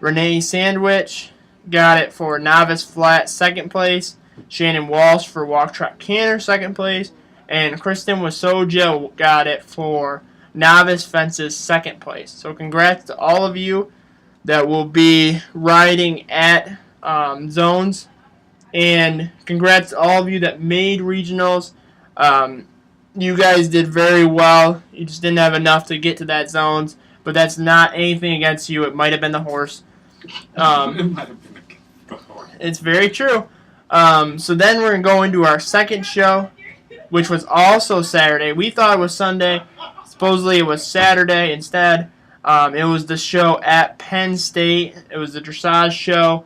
Renee Sandwich got it for Novice Flat 2nd place. Shannon Walsh for Walk Trot Canter 2nd place. And Kristen Wasoja got it for Novice Fences 2nd place. So congrats to all of you that will be riding at zones. And congrats to all of you that made regionals. You guys did very well. You just didn't have enough to get to that zones. But that's not anything against you. It might have been the horse. It might have been a horse. It's very true. So then we're going to go into our second show, which was also Saturday. We thought it was Sunday. Supposedly it was Saturday instead. It was the show at Penn State. It was the dressage show.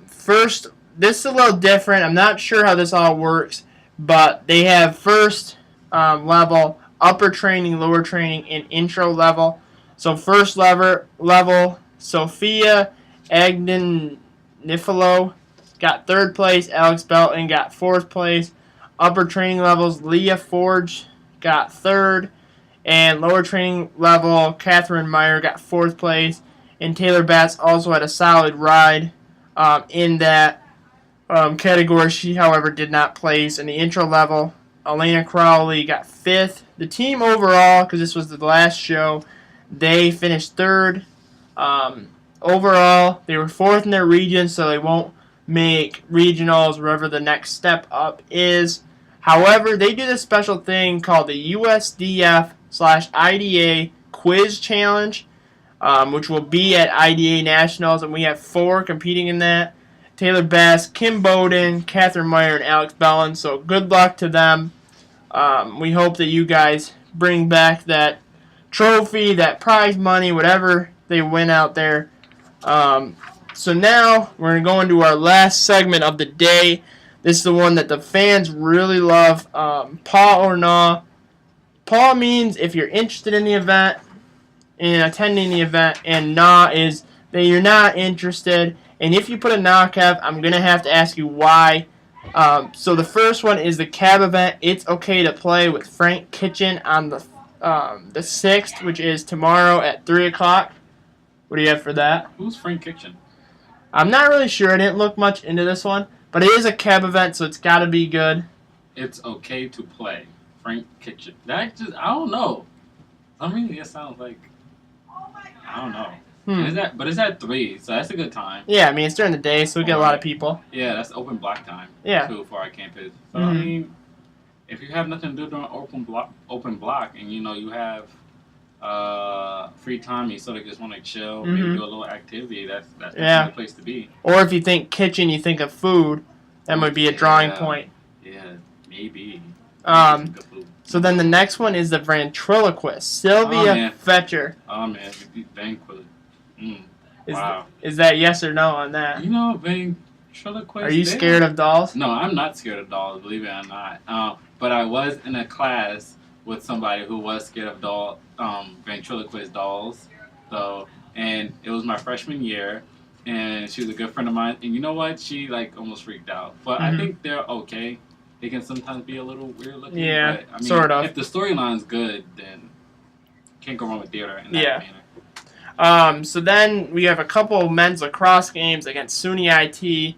First, this is a little different. I'm not sure how this all works, but they have first level, upper training, lower training, and intro level. So first level, Sophia Agdenifilo got third place. Alex Belton got fourth place. Upper training levels, Leah Forge got third. And lower training level, Catherine Meyer got fourth place. And Taylor Batts also had a solid ride in that category. She, however, did not place. In the intro level, Elena Crowley got fifth. The team overall, because this was the last show, they finished third. Overall, they were fourth in their region, so they won't make regionals wherever the next step up is. However, they do this special thing called the USDF/IDA Quiz Challenge, which will be at IDA Nationals, and we have 4 competing in that. Taylor Bass, Kim Bowden, Catherine Meyer, and Alex Bellin, so good luck to them. We hope that you guys bring back that trophy, that prize money, whatever they win out there. So now we're going to go into our last segment of the day. This is the one that the fans really love. Paw or Nah. Paw means if you're interested in the event, in attending the event, and Nah is that you're not interested. And if you put a Nah, Kev, I'm going to have to ask you why. So the first one is the cab event. It's okay to play with Frank Kitchen on the 6th, which is tomorrow at 3 o'clock. What do you have for that? Who's Frank Kitchen? I'm not really sure. I didn't look much into this one. But it is a cab event, so it's got to be good. It's okay to play. Frank Kitchen. I don't know. I mean, it sounds like, I don't know. But it's at 3, so that's a good time. Yeah, I mean, it's during the day, so we get a lot of people. Yeah, that's open block time. Yeah. Too, for our campus. So, I mean, if you have nothing to do during open block, and, you have free time, you sort of just want to chill, maybe do a little activity, that's the place to be. Or if you think kitchen, you think of food, that might be a drawing point. Yeah, maybe. So then the next one is the ventriloquist, Sylvia Fetcher. Oh man, ventriloquist. Wow. Is that yes or no on that? Ventriloquist. Are you scared of dolls? No, I'm not scared of dolls, believe it or not. But I was in a class with somebody who was scared of ventriloquist dolls. So, and it was my freshman year, and she was a good friend of mine. And you know what? She almost freaked out. But I think they're okay. They can sometimes be a little weird looking. Yeah, but, I mean, sort of. If the storyline's good, then can't go wrong with theater in that manner. So then we have a couple men's lacrosse games against SUNY IT.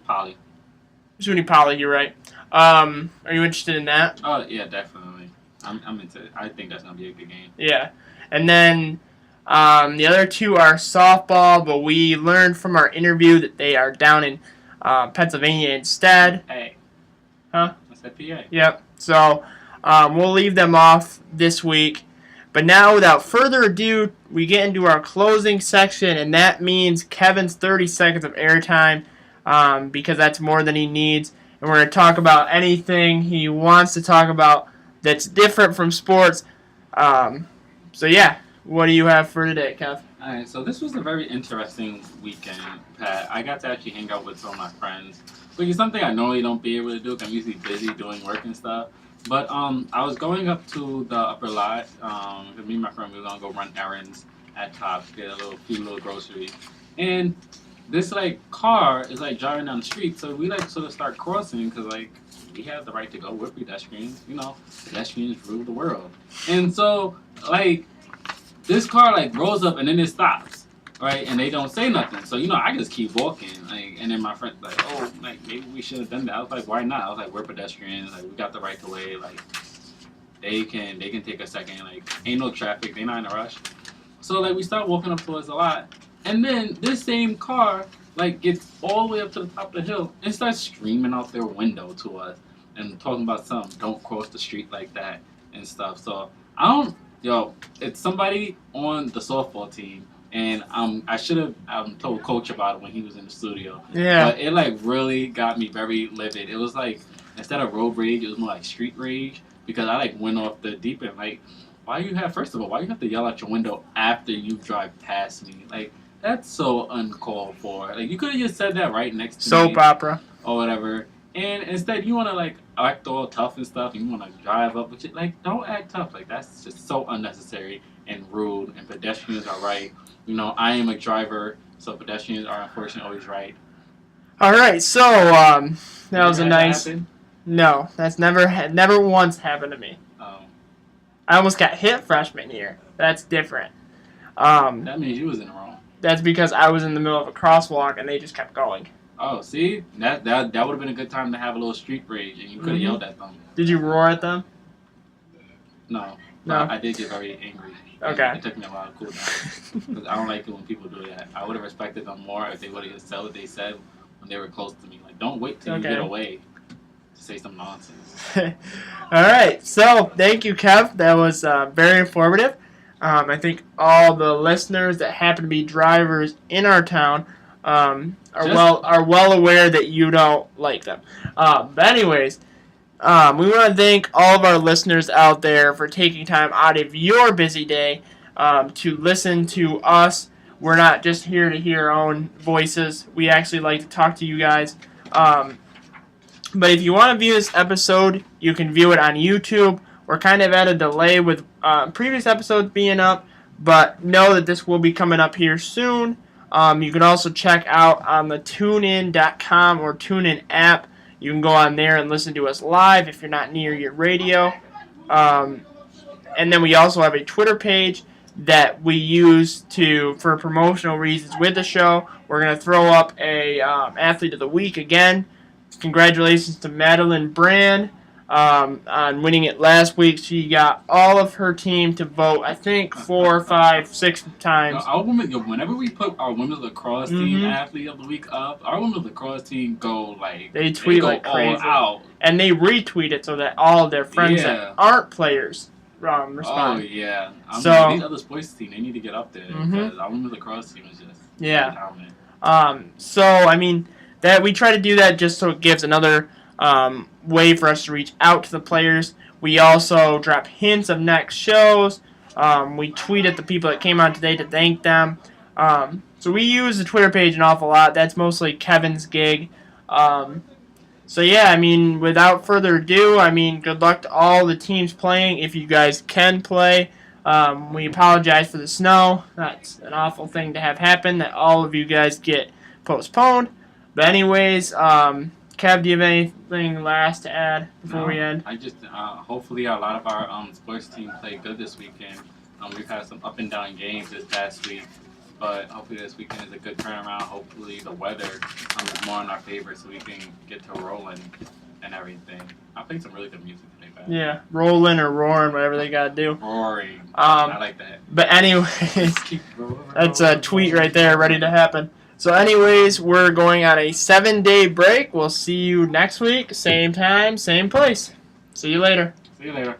SUNY Poly, you're right. Are you interested in that? Oh, yeah, definitely. I'm into it. I think that's going to be a good game. Yeah. And then the other 2 are softball, but we learned from our interview that they are down in Pennsylvania instead. Hey. Huh? That's at PA. Yep. So we'll leave them off this week. But now, without further ado, we get into our closing section, and that means Kevin's 30 seconds of airtime because that's more than he needs. And we're going to talk about anything he wants to talk about that's different from sports. So, yeah, what do you have for today, Kev? All right, so this was a very interesting weekend, Pat. I got to actually hang out with some of my friends, which is something I normally don't be able to do because I'm usually busy doing work and stuff. But I was going up to the upper lot. Me and my friend, we were going to go run errands at Tops, get a few little groceries. And this, car is, driving down the street. So we, sort of start crossing because, we have the right to go. We're pedestrians. Pedestrians rule the world. And so, this car, rolls up and then it stops. Right? And they don't say nothing. So, I just keep walking. And then my friend's maybe we should have done that. I was why not? I was we're pedestrians. We got the right to way. They can take a second. Ain't no traffic. They not in a rush. So, we start walking up towards the lot. And then this same car, gets all the way up to the top of the hill and starts screaming out their window to us and talking about don't cross the street like that and stuff. So, it's somebody on the softball team And I should have told Coach about it when he was in the studio. Yeah. But it like really got me very livid. It was like instead of road rage, it was more like street rage because I like went off the deep end. Like, why you have to yell out your window after you drive past me? Like, that's so uncalled for. Like, you could have just said that right next to me Soap opera. or whatever. And instead, you want to like act all tough and stuff, and you want to drive up, but like, don't act tough. Like, that's just so unnecessary and rude. And pedestrians are right. You know, I am a driver, so pedestrians are unfortunately always right. All right, so that was a Did that nice. happen? No, that's never once happened to me. Oh, I almost got hit freshman year. That's different. that means you was in the wrong. That's because I was in the middle of a crosswalk and they just kept going. Oh, see, that would have been a good time to have a little street rage, and you could have yelled at them. Did you roar at them? No, No. I did get very angry. Okay. It took me a while to cool down because I don't like it when people do that. I would have respected them more if they would have said what they said when they were close to me. Like, don't wait till you Okay. get away to say some nonsense. All right, so thank you, Kev. That was very informative. I think all the listeners that happen to be drivers in our town are well aware that you don't like them. But anyways, we want to thank all of our listeners out there for taking time out of your busy day to listen to us. We're not just here to hear our own voices. We actually like to talk to you guys. But if you want to view this episode, you can view it on YouTube. We're kind of at a delay with previous episodes being up, but know that this will be coming up here soon. You can also check out on the tunein.com or TuneIn app. You can go on there and listen to us live if you're not near your radio. And then we also have a Twitter page that we use for promotional reasons with the show. We're going to throw up a Athlete of the Week again. Congratulations to Madeline Brand on winning it last week. She got all of her team to vote, I think, 4, 5, 6 times. Whenever we put our women's lacrosse team Athlete of the Week up, our women's lacrosse team go like They tweet go like all crazy. out. And they retweet it so that all of their friends that aren't players respond. Oh yeah. So- These other sports team, they need to get up there because our women's lacrosse team is just Yeah. dominant. So I mean that we try to do that just so it gives another way for us to reach out to the players. We also drop hints of next shows. We tweet at the people that came on today to thank them. So we use the Twitter page an awful lot. That's mostly Kevin's gig. So yeah, I mean, without further ado, I mean, good luck to all the teams playing if you guys can play. We apologize for the snow. That's an awful thing to have happen, that all of you guys get postponed. But anyways, Kev, do you have anything last to add before we end? I just hopefully a lot of our sports team played good this weekend. We've had some up and down games this past week, but hopefully this weekend is a good turnaround. Hopefully the weather is more in our favor so we can get to rolling and everything. I played some really good music today, man. Yeah, rolling or roaring, whatever they gotta do. Roaring. I like that. But anyways, Keep rolling, that's a tweet right there, ready to happen. So anyways, we're going on a 7-day break. We'll see you next week, same time, same place. See you later. See you later.